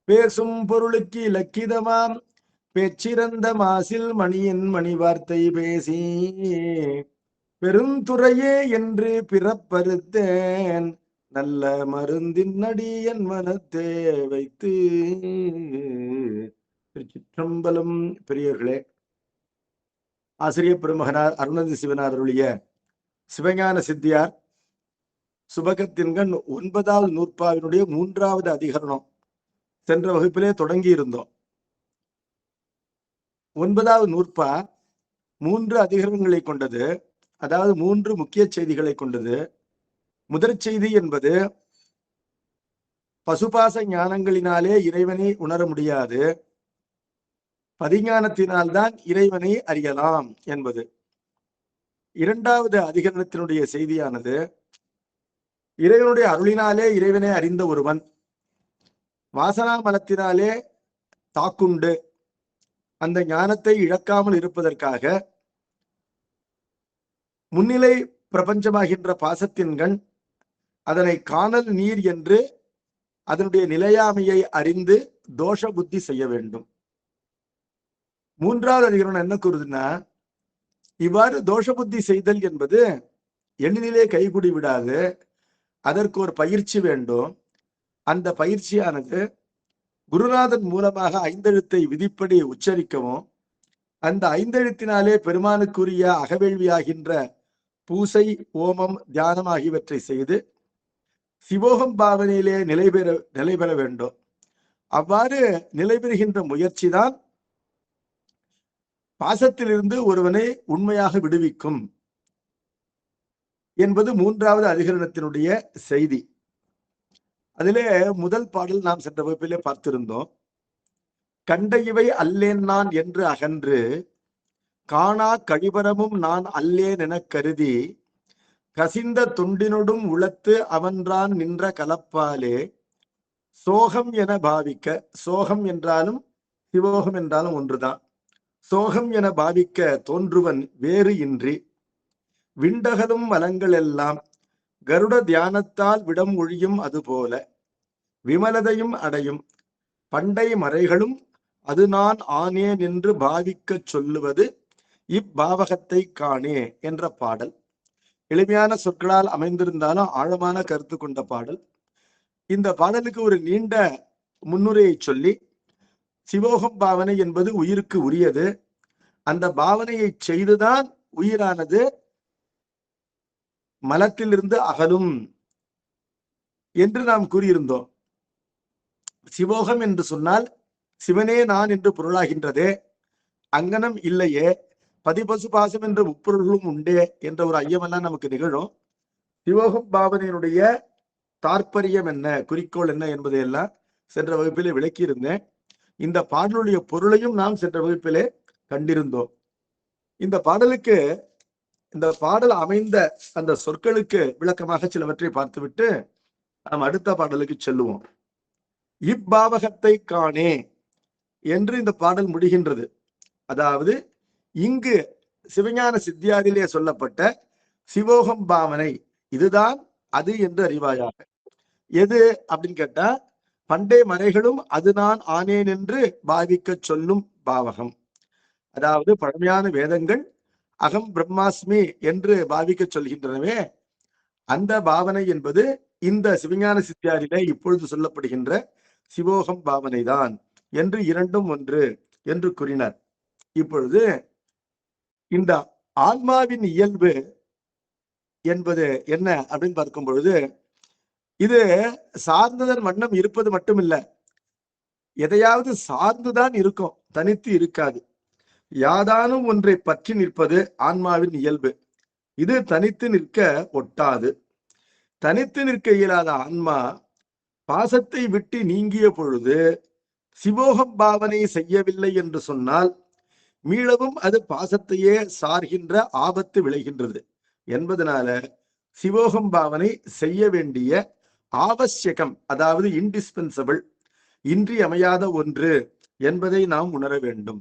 பேசும் பொருளுக்கு இலக்கிதமாம் பேச்சிறந்த மாசில் மணியின் மணி வார்த்தை பேசி பெருந்துறையே என்று பிறப்பறுத்தேன் நல்ல மருந்தின் அடி என் மனத்தே வைத்து. திருச்சிற்றம்பலம். பெரியவர்களே, ஆசிரியர் பெருமகனார் அருணதி சிவனார் அருளிய சிவஞான சித்தியார் சுபகத்தின்கண் 9வது நூற்பாவினுடைய 3வது அதிகரணம் சென்ற வகுப்பிலே தொடங்கி இருந்தோம். 9வது நூற்பா 3 அதிகரணங்களை கொண்டது. அதாவது 3 முக்கிய செய்திகளை கொண்டது. முதற் செய்தி என்பது பசுபாச ஞானங்களினாலே இறைவனை உணர முடியாது, பதிஞானத்தினால்தான் இறைவனை அறியலாம் என்பது. 2வது அதிகரணத்தினுடைய செய்தியானது இறைவனுடைய அருளினாலே இறைவனை அறிந்த ஒருவன் வாசனா மலத்தினாலே தாக்குண்டு அந்த ஞானத்தை இழக்காமல் இருப்பதற்காக முன்னிலை பிரபஞ்சமாகின்ற பாசத்தின்கண் அதனை காணல் நீர் என்று அதனுடைய நிலையாமையை அறிந்து தோஷ புத்தி செய்ய வேண்டும். 3வது அதிகரணம் என்ன கூறுதுன்னா, இவ்வாறு தோஷ புத்தி செய்தல் என்பது எண்ணிலே கைகூடி விடாது, அதற்கு ஒரு பயிற்சி வேண்டும். அந்த பயிற்சியானது குருநாதன் மூலமாக 5 எழுத்தை விதிப்படி உச்சரிக்கவும், அந்த 5 எழுத்தினாலே பெருமானுக்குரிய அகவேள்வியாகின்ற பூசை, ஓமம், தியானம் ஆகியவற்றை செய்து சிவோகம் பாவனையிலே நிலை பெற வேண்டும். அவ்வாறு நிலை பெறுகின்ற முயற்சி தான் பாசத்திலிருந்து ஒருவனை உண்மையாக விடுவிக்கும் என்பது 3வது அதிகரணத்தினுடைய செய்தி. அதிலே முதல் பாடல் நாம் சென்ற வகுப்பிலே பார்த்திருந்தோம். கண்ட இவை அல்லேன் நான் என்று அகன்று காணா கழிபரமும் நான் அல்லேன் என கருதி கசிந்த தொண்டினொடும் உளத்து அவன்றான் நின்ற கலப்பாலே சோகம் என பாவிக்க. சோகம் என்றாலும் சிவோகம் என்றாலும் ஒன்றுதான். சோகம் என பாவிக்க தோன்றுவன் வேறு இன்றி விண்டகலும் வளங்கள் எல்லாம் கருட தியானத்தால் விடம் ஒழியும் அதுபோல விமலதையும் அடையும் பண்டை மறைகளும் அது நான் ஆனேன் என்று பாவிக்க சொல்லுவது இப்பாவகத்தை காணே என்ற பாடல். எளிமையான சொற்களால் அமைந்திருந்தாலும் ஆழமான கருத்து கொண்ட பாடல். இந்த பாடலுக்கு ஒரு நீண்ட முன்னுரையை சொல்லி, சிவோகம் பாவனை என்பது உயிருக்கு உரியது, அந்த பாவனையை செய்துதான் உயிரானது மலத்திலிருந்து அகலும் என்று நாம் கூறியிருந்தோம். சிவோகம் என்று சொன்னால் சிவனே நான் என்று பொருளாகின்றதே, அங்கனம் இல்லையே, பதிபசு பாசம் என்ற முப்பொருள்களும் உண்டே என்ற ஒரு ஐயமெல்லாம் நமக்கு நிகழும். சிவோகம் பாவனையினுடைய தாற்பயம் என்ன, குறிக்கோள் என்ன என்பதையெல்லாம் சென்ற வகுப்பிலே விளக்கியிருந்தேன். இந்த பாடலுடைய பொருளையும் நாம் சென்ற வகுப்பிலே கண்டிருந்தோம். இந்த பாடலுக்கு, இந்த பாடல் அமைந்த அந்த சொற்களுக்கு விளக்கமாக சிலவற்றை பார்த்துவிட்டு நாம் அடுத்த பாடலுக்கு செல்லுவோம். இப்பாவகத்தை காணே என்று இந்த பாடல் முடிகின்றது. அதாவது இங்கு சிவஞான சித்தியாரிலே சொல்லப்பட்ட சிவோகம் பாவனை இதுதான் அது என்று அறிவாயாக. எது அப்படின்னு கேட்டா, பண்டை மறைகளும் அது நான் ஆனேன் என்று பாவிக்க சொல்லும் பாவகம். அதாவது பழமையான வேதங்கள் அகம் பிரம்மாஸ்மி என்று பாவிக்க சொல்கின்றனவே, அந்த பாவனை என்பது இந்த சிவஞான சித்தியாரிலே இப்பொழுது சொல்லப்படுகின்ற சிவோகம் பாவனை தான் என்று இரண்டும் ஒன்று என்று கூறினார். இப்பொழுது இந்த ஆன்மாவின் இயல்பு என்பது என்ன அப்படின்னு பார்க்கும் பொழுது, இது சார்ந்ததன் வண்ணம் இருப்பது மட்டுமில்ல, எதையாவது சார்ந்துதான் இருக்கும், தனித்து இருக்காது. யாதானும் ஒன்றை பற்றி நிற்பது ஆன்மாவின் இயல்பு. இது தனித்து நிற்க ஒட்டாது. தனித்து நிற்க இயலாத ஆன்மா பாசத்தை விட்டு நீங்கிய பொழுது சிவோகம் பாவனை செய்யவில்லை என்று சொன்னால் மீளவும் அது பாசத்தையே சார்கின்ற ஆபத்து விளைகின்றது என்பதனால சிவோகம் பாவனை செய்ய வேண்டிய ஆவசியகம், அதாவது இன்டிஸ்பென்சபிள், இன்றியமையாத ஒன்று என்பதை நாம் உணர வேண்டும்.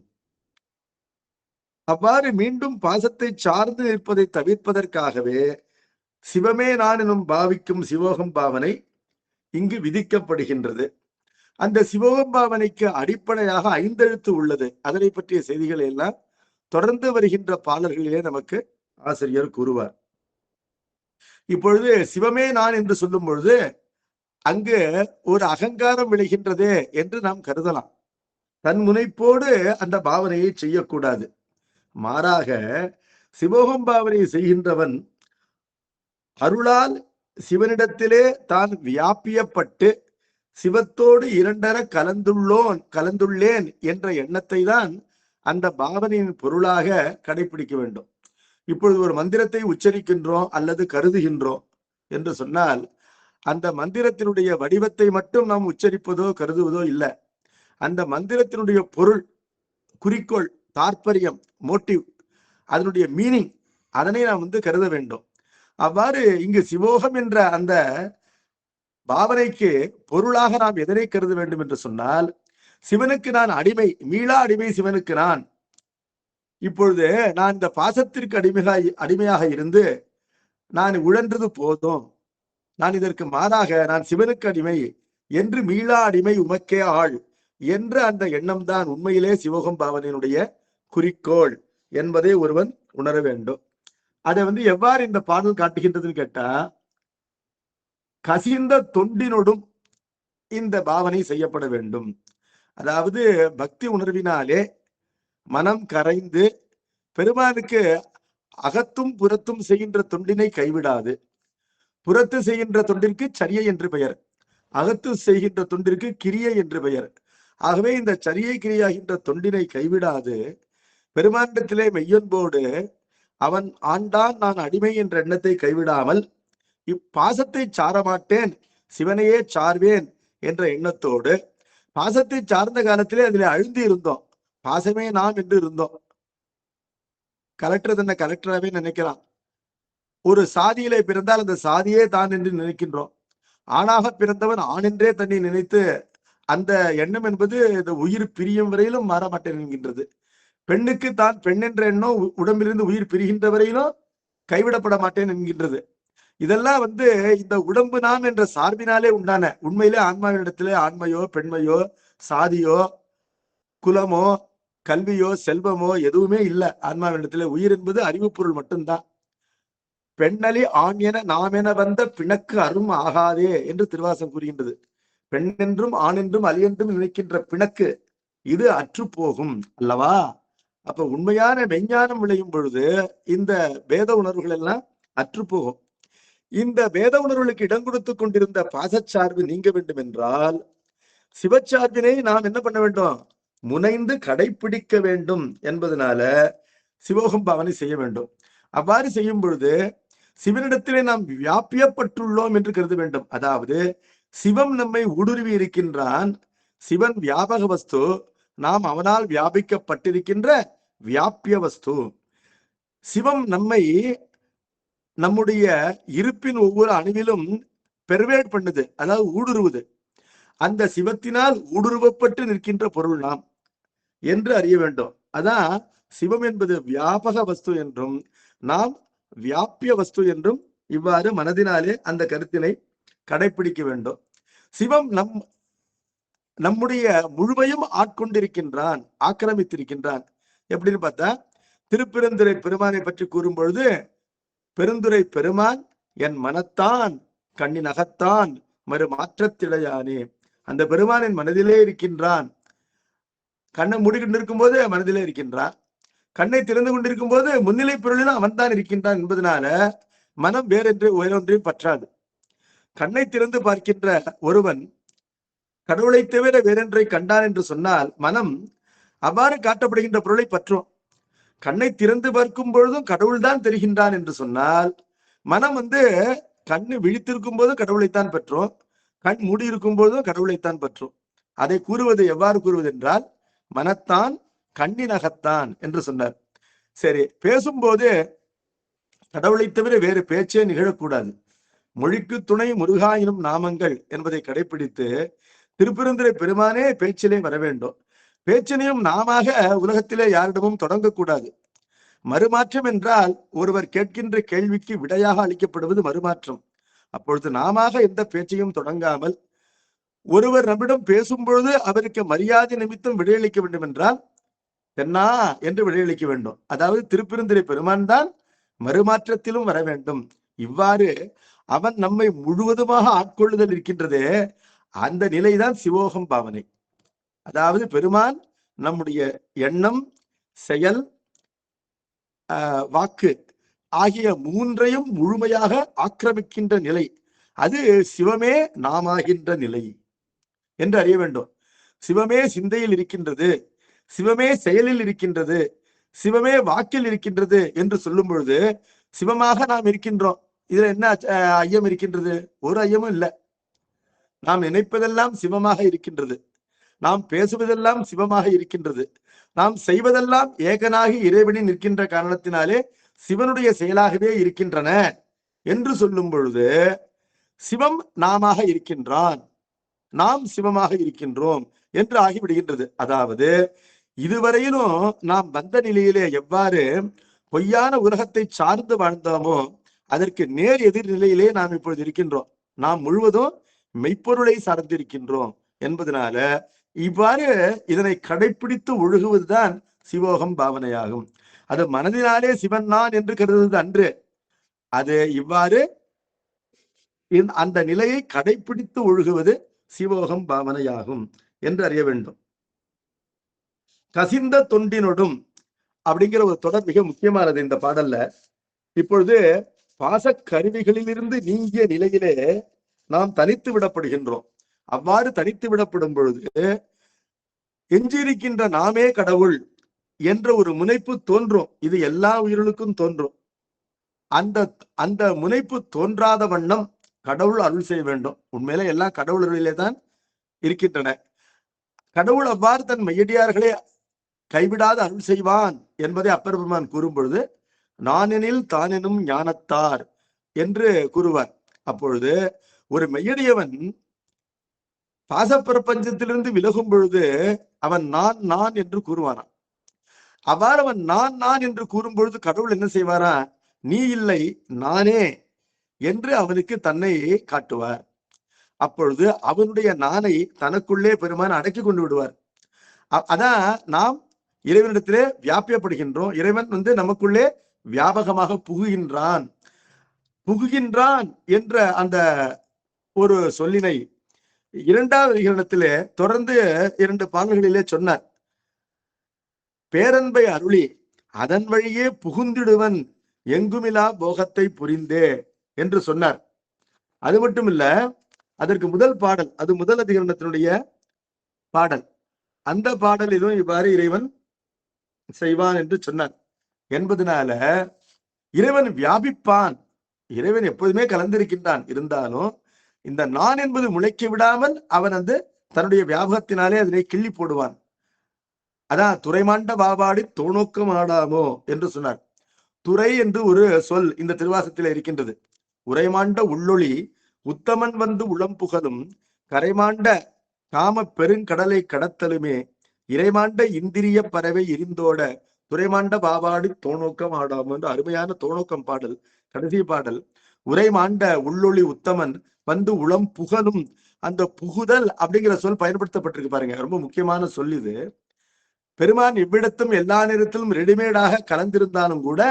அவ்வாறு மீண்டும் பாசத்தை சார்ந்து நிற்பதை தவிர்ப்பதற்காகவே சிவமே நான் எனும் பாவிக்கும் சிவோகம் பாவனை இங்கு விதிக்கப்படுகின்றது. அந்த சிவபாவனைக்கு அடிப்படையாக 5 எழுத்து உள்ளது. அதனை பற்றிய செய்திகளை எல்லாம் தொடர்ந்து வருகின்ற பாடல்களிலே நமக்கு ஆசிரியர் கூறுவார். இப்பொழுது சிவமே நான் என்று சொல்லும் பொழுது அங்கு ஒரு அகங்காரம் விளைகின்றதே என்று நாம் கருதலாம். தன் முனைப்போடு அந்த பாவனையை செய்யக்கூடாது. மாறாக சிவோகம் பாவனை செய்கின்றவன் அருளால் சிவனிடத்திலே தான் வியாபியப்பட்டு சிவத்தோடு இரண்டர கலந்துள்ளேன் என்ற எண்ணத்தை தான் அந்த பாவனையின் பொருளாக கடைபிடிக்க வேண்டும். இப்பொழுது ஒரு மந்திரத்தை உச்சரிக்கின்றோம் அல்லது கருதுகின்றோம் என்று சொன்னால் அந்த மந்திரத்தினுடைய வடிவத்தை மட்டும் நாம் உச்சரிப்பதோ கருதுவதோ இல்லை. அந்த மந்திரத்தினுடைய பொருள், குறிக்கோள், தாற்பயம், மோட்டிவ், அதனுடைய மீனிங், அதனை நாம் கருத வேண்டும். அவ்வாறு இங்கு சிவோகம் என்ற அந்த பாவனைக்கு பொருளாக நாம் எதனை கருத வேண்டும் என்று சொன்னால், சிவனுக்கு நான் அடிமை, மீளா அடிமை சிவனுக்கு நான். இப்பொழுது நான் இந்த பாசத்திற்கு அடிமையாக இருந்து நான் உழன்றது போதும், நான் இதற்கு மாறாக நான் சிவனுக்கு அடிமை என்று மீளா அடிமை உமக்கே ஆள் என்ற அந்த எண்ணம் தான் உண்மையிலே சிவோகம் பாவனையினுடைய குறிக்கோள் என்பதை ஒருவன் உணர வேண்டும். அதை எவ்வாறு இந்த பாடல் காட்டுகின்றதுன்னு கேட்டா, கசிந்த தொண்டினோடும் இந்த பாவனை செய்யப்பட வேண்டும். அதாவது பக்தி உணர்வினாலே மனம் கரைந்து பெருமானுக்கு அகத்தும் புறத்தும் செய்கின்ற தொண்டினை கைவிடாது. புறத்து செய்கின்ற தொண்டிற்கு சரியை என்று பெயர், அகத்து செய்கின்ற தொண்டிற்கு கிரியை என்று பெயர். ஆகவே இந்த சரியை கிரியாகின்ற தொண்டினை கைவிடாது பெருமாண்டத்திலே மெய்யன்போடு அவன் ஆண்டான் நான் அடிமை என்ற எண்ணத்தை கைவிடாமல் இப்பாசத்தை சாரமாட்டேன், சிவனையே சார்வேன் என்ற எண்ணத்தோடு, பாசத்தை சார்ந்த காலத்திலே அதில் அழுந்தி இருந்தோம், பாசமே நாம் என்று இருந்தோம். கலெக்டர் தன்னை கலெக்டராகவே நினைக்கிறான். ஒரு சாதியிலே பிறந்தால் அந்த சாதியே தான் என்று நினைக்கின்றோம். ஆணாக பிறந்தவன் ஆண் என்றே தன்னை நினைத்து அந்த எண்ணம் என்பது இந்த உயிர் பிரியும் வரையிலும் மாற மாட்டேன் என்கின்றது. பெண்ணுக்கு தான் பெண் என்ற எண்ணம் உடம்பிலிருந்து உயிர் பிரிகின்ற வரையிலும் கைவிடப்பட மாட்டேன் என்கின்றது. இதெல்லாம் இந்த உடம்பு நாம் என்ற சார்பினாலே உண்டான, உண்மையிலே ஆன்மாவினிடத்திலே ஆண்மையோ பெண்மையோ சாதியோ குலமோ கல்வியோ செல்வமோ எதுவுமே இல்லை. ஆன்மாவினிடத்திலே உயிர் என்பது அறிவு பொருள் மட்டும்தான். பெண்ணலி ஆண் என நாம் என வந்த பிணக்கு அரும் ஆகாதே என்று திருவாசகம் கூறுகின்றது. பெண் என்றும் ஆண் என்றும் அலி என்றும் நினைக்கின்ற பிணக்கு இது அற்று போகும் அல்லவா? அப்ப உண்மையான மெஞ்ஞானம் விளையும் பொழுது இந்த வேத உணர்வுகள் எல்லாம் அற்று போகும். இந்த வேத உணர்வுகளுக்கு இடம் கொடுத்து கொண்டிருந்த பாசச்சார்பு நீங்க வேண்டும் என்றால் சிவச்சார்பினை நாம் என்ன பண்ண வேண்டும்? முனைந்து கடைபிடிக்க வேண்டும் என்பதனால சிவோகம் பாவனை செய்ய வேண்டும். அவ்வாறு செய்யும் பொழுது சிவனிடத்திலே நாம் வியாபியப்பட்டுள்ளோம் என்று கருத வேண்டும். அதாவது சிவம் நம்மை ஊடுருவி இருக்கின்றான். சிவன் வியாபக வஸ்து, நாம் அவனால் வியாபிக்கப்பட்டிருக்கின்ற வியாபிய வஸ்து. சிவம் நம்மை நம்முடைய இருப்பின் ஒவ்வொரு அணுவிலும் பெர்வேட் பண்ணுது, அதாவது ஊடுருவுது. அந்த சிவத்தினால் ஊடுருவப்பட்டு நிற்கின்ற பொருள் நாம் என்று அறிய வேண்டும். அதான் சிவம் என்பது வியாபக வஸ்து என்றும் நாம் வியாபிய வஸ்து என்றும் இவ்வாறு மனதினாலே அந்த கருத்தினை கடைபிடிக்க வேண்டும். சிவம் நம்முடைய முழுமையும் ஆட்கொண்டிருக்கின்றான், ஆக்கிரமித்திருக்கின்றான். எப்படின்னு பார்த்தா, திருப்பெருந்துறை பெருமானை பற்றி கூறும் பொழுது, பெருந்துரை பெருமான் என் மனத்தான் கண்ணின் அகத்தான் மறு மாற்றத்திடையானே. அந்த பெருமானின் மனதிலே இருக்கின்றான். கண்ணை மூடிக்கொண்டிருக்கும் போது மனதிலே இருக்கின்றான், கண்ணை திறந்து கொண்டிருக்கும் போது முன்னிலை பொருளிலும் அவன் தான் இருக்கின்றான் என்பதனால மனம் வேறென்று வேறொன்றையும் பற்றாது. கண்ணை திறந்து பார்க்கின்ற ஒருவன் கடவுளை தவிர வேறொன்றை கண்டான் என்று சொன்னால் மனம் அவ்வாறு காட்டப்படுகின்ற பொருளை பற்றும். கண்ணை திறந்து பார்க்கும் பொழுதும் கடவுள் தான் தெரிகின்றான் என்று சொன்னால் மனம் கண்ணு விழித்திருக்கும் போதும் கடவுளைத்தான் பற்றும், கண் மூடி இருக்கும் போதும் கடவுளைத்தான் பற்றும். அதை கூறுவது எவ்வாறு கூறுவது என்றால், மனத்தான் கண்ணின் அகத்தான் என்று சொன்னார். சரி, பேசும்போது கடவுளை தவிர வேறு பேச்சே நிகழக்கூடாது. மொழிக்கு துணை முருகாயினும் நாமங்கள் என்பதை கடைபிடித்து திருப்பெருந்துறை பெருமானே பேச்சிலே வர வேண்டும். பேச்சினையும் நாமாக உலகத்திலே யாரிடமும் தொடங்கக்கூடாது. மறுமாற்றம் என்றால் ஒருவர் கேட்கின்ற கேள்விக்கு விடையாக அளிக்கப்படுவது மறுமாற்றம். அப்பொழுது நாமாக எந்த பேச்சையும் தொடங்காமல் ஒருவர் நம்மிடம் பேசும் பொழுது அவருக்கு மரியாதை நிமித்தம் விடையளிக்க வேண்டும் என்றால் தென்னா என்று விடையளிக்க வேண்டும். அதாவது திருப்பெருந்துறை பெருமான் தான் மறுமாற்றத்திலும் வர வேண்டும். இவ்வாறு அவன் நம்மை முழுவதுமாக ஆட்கொள்ளுதல் இருக்கின்றதே, அந்த நிலைதான் சிவோகம் பாவனை. அதாவது பெருமான் நம்முடைய எண்ணம், செயல், வாக்கு ஆகிய மூன்றையும் முழுமையாக ஆக்கிரமிக்கின்ற நிலை, அது சிவமே நாமாகின்ற நிலை என்று அறிய வேண்டும். சிவமே சிந்தையில் இருக்கின்றது, சிவமே செயலில் இருக்கின்றது, சிவமே வாக்கில் இருக்கின்றது என்று சொல்லும் பொழுது சிவமாக நாம் இருக்கின்றோம். இதுல என்ன ஐயம் இருக்கின்றது? ஒரு ஐயமும் இல்லை. நாம் நினைப்பதெல்லாம் சிவமாக இருக்கின்றது, நாம் பேசுவதெல்லாம் சிவமாக இருக்கின்றது, நாம் செய்வதெல்லாம் ஏகனாகி இறைவனில் நிற்கின்ற காரணத்தினாலே சிவனுடைய செயலாகவே இருக்கின்றன என்று சொல்லும் பொழுது சிவம் நாமாக இருக்கின்றான், நாம் சிவமாக இருக்கின்றோம் என்று ஆகிவிடுகின்றது. அதாவது இதுவரையிலும் நாம் வந்த நிலையிலே எவ்வாறு பொய்யான உலகத்தை சார்ந்து வாழ்ந்தோமோ அதற்கு நேர் எதிர்நிலையிலே நாம் இப்பொழுது இருக்கின்றோம். நாம் முழுவதும் மெய்ப்பொருளை சார்ந்திருக்கின்றோம் என்பதனால இவ்வாறு இதனை கடைபிடித்து ஒழுகுவதுதான் சிவோகம் பாவனையாகும். அது மனதினாலே சிவன் நான் என்று கருதுவது அன்று, அது இவ்வாறு அந்த நிலையை கடைபிடித்து ஒழுகுவது சிவோகம் பாவனையாகும் என்று அறிய வேண்டும். கசிந்த தொண்டினொடும் அப்படிங்கிற ஒரு தொடர் மிக முக்கியமானது இந்த பாடல்ல. இப்பொழுது பாச கருவிகளிலிருந்து நீங்கிய நிலையிலே நாம் தனித்து விடப்படுகின்றோம். அவ்வாறு தனித்து விடப்படும் பொழுது எஞ்சியிருக்கின்ற நாமே கடவுள் என்ற ஒரு முனைப்பு தோன்றும். இது எல்லா உயிர்களுக்கும் தோன்றும். அந்த அந்த முனைப்பு தோன்றாத வண்ணம் கடவுள் அருள் செய்ய வேண்டும். உண்மையில எல்லா கடவுள்களிலே தான் இருக்கின்றன. கடவுள் அவ்வாறு தன் மையடியார்களே கைவிடாத அருள் செய்வான் என்பதை அப்பர் பெருமான் கூறும் பொழுது நானெனில் தானெனும் ஞானத்தார் என்று கூறுவார். அப்பொழுது ஒரு மெய்யடியவன் பாசப்பிரபஞ்சத்திலிருந்து விலகும் பொழுது அவன் நான் நான் என்று கூறுவானான். அவ்வாறு அவன் நான் நான் என்று கூறும் பொழுது கடவுள் என்ன செய்வாரா? நீ இல்லை நானே என்று அவனுக்கு தன்னை காட்டுவார். அப்பொழுது அவனுடைய நானை தனக்குள்ளே பெருமான் அடக்கி கொண்டு விடுவார். அதான் நாம் இறைவனிடத்திலே வியாபியப்படுகின்றோம். இறைவன் நமக்குள்ளே வியாபகமாக புகுகின்றான் என்ற அந்த ஒரு சொல்லினை இரண்டாவது அதிகரணத்திலே தொடர்ந்து 2 பாடல்களிலே சொன்னார். பேரன்பை அருளி அதன் வழியே புகுந்திடுவன் எங்குமிலா போகத்தை புரிந்தே என்று சொன்னார். அது மட்டும் இல்ல, அதற்கு முதல் பாடல், அது முதல் அதிகரணத்தினுடைய பாடல், அந்த பாடலிலும் இவ்வாறு இறைவன் செய்வான் என்று சொன்னார் என்பதனால இறைவன் வியாபிப்பான். இறைவன் எப்போதுமே கலந்திருக்கின்றான். இருந்தாலும் இந்த நான் என்பது முளைக்க விடாமல் அவன் தன்னுடைய வியாபகத்தினாலே அதனை கிள்ளி போடுவான். அதான் துறைமாண்ட பாபாடி தோணோக்கம் ஆடாமோ என்று சொன்னார். துறை என்று ஒரு சொல் இந்த திருவாசகத்தில் இருக்கின்றது. உரைமாண்ட உள்ளொளி உத்தமன் வந்து உளம் புகழும் கரைமாண்ட காம பெருங்கடலை கடத்தலுமே இறைமாண்ட இந்திரிய பறவை எரிந்தோட துறைமாண்ட பாபாடி தோணோக்கம் ஆடாமோ என்று அருமையான தோணோக்கம் பாடல், கடைசி பாடல். உரைமாண்ட உள்ளொளி உத்தமன் வந்து உளம் புகழும், அந்த புகுதல் அப்படிங்கிற சொல் பயன்படுத்தப்பட்டிருக்கு பாருங்க, ரொம்ப முக்கியமான சொல் இது. பெருமான் எவ்விடத்தும் எல்லா நேரத்திலும் ரெடிமேடாக கலந்திருந்தாலும் கூட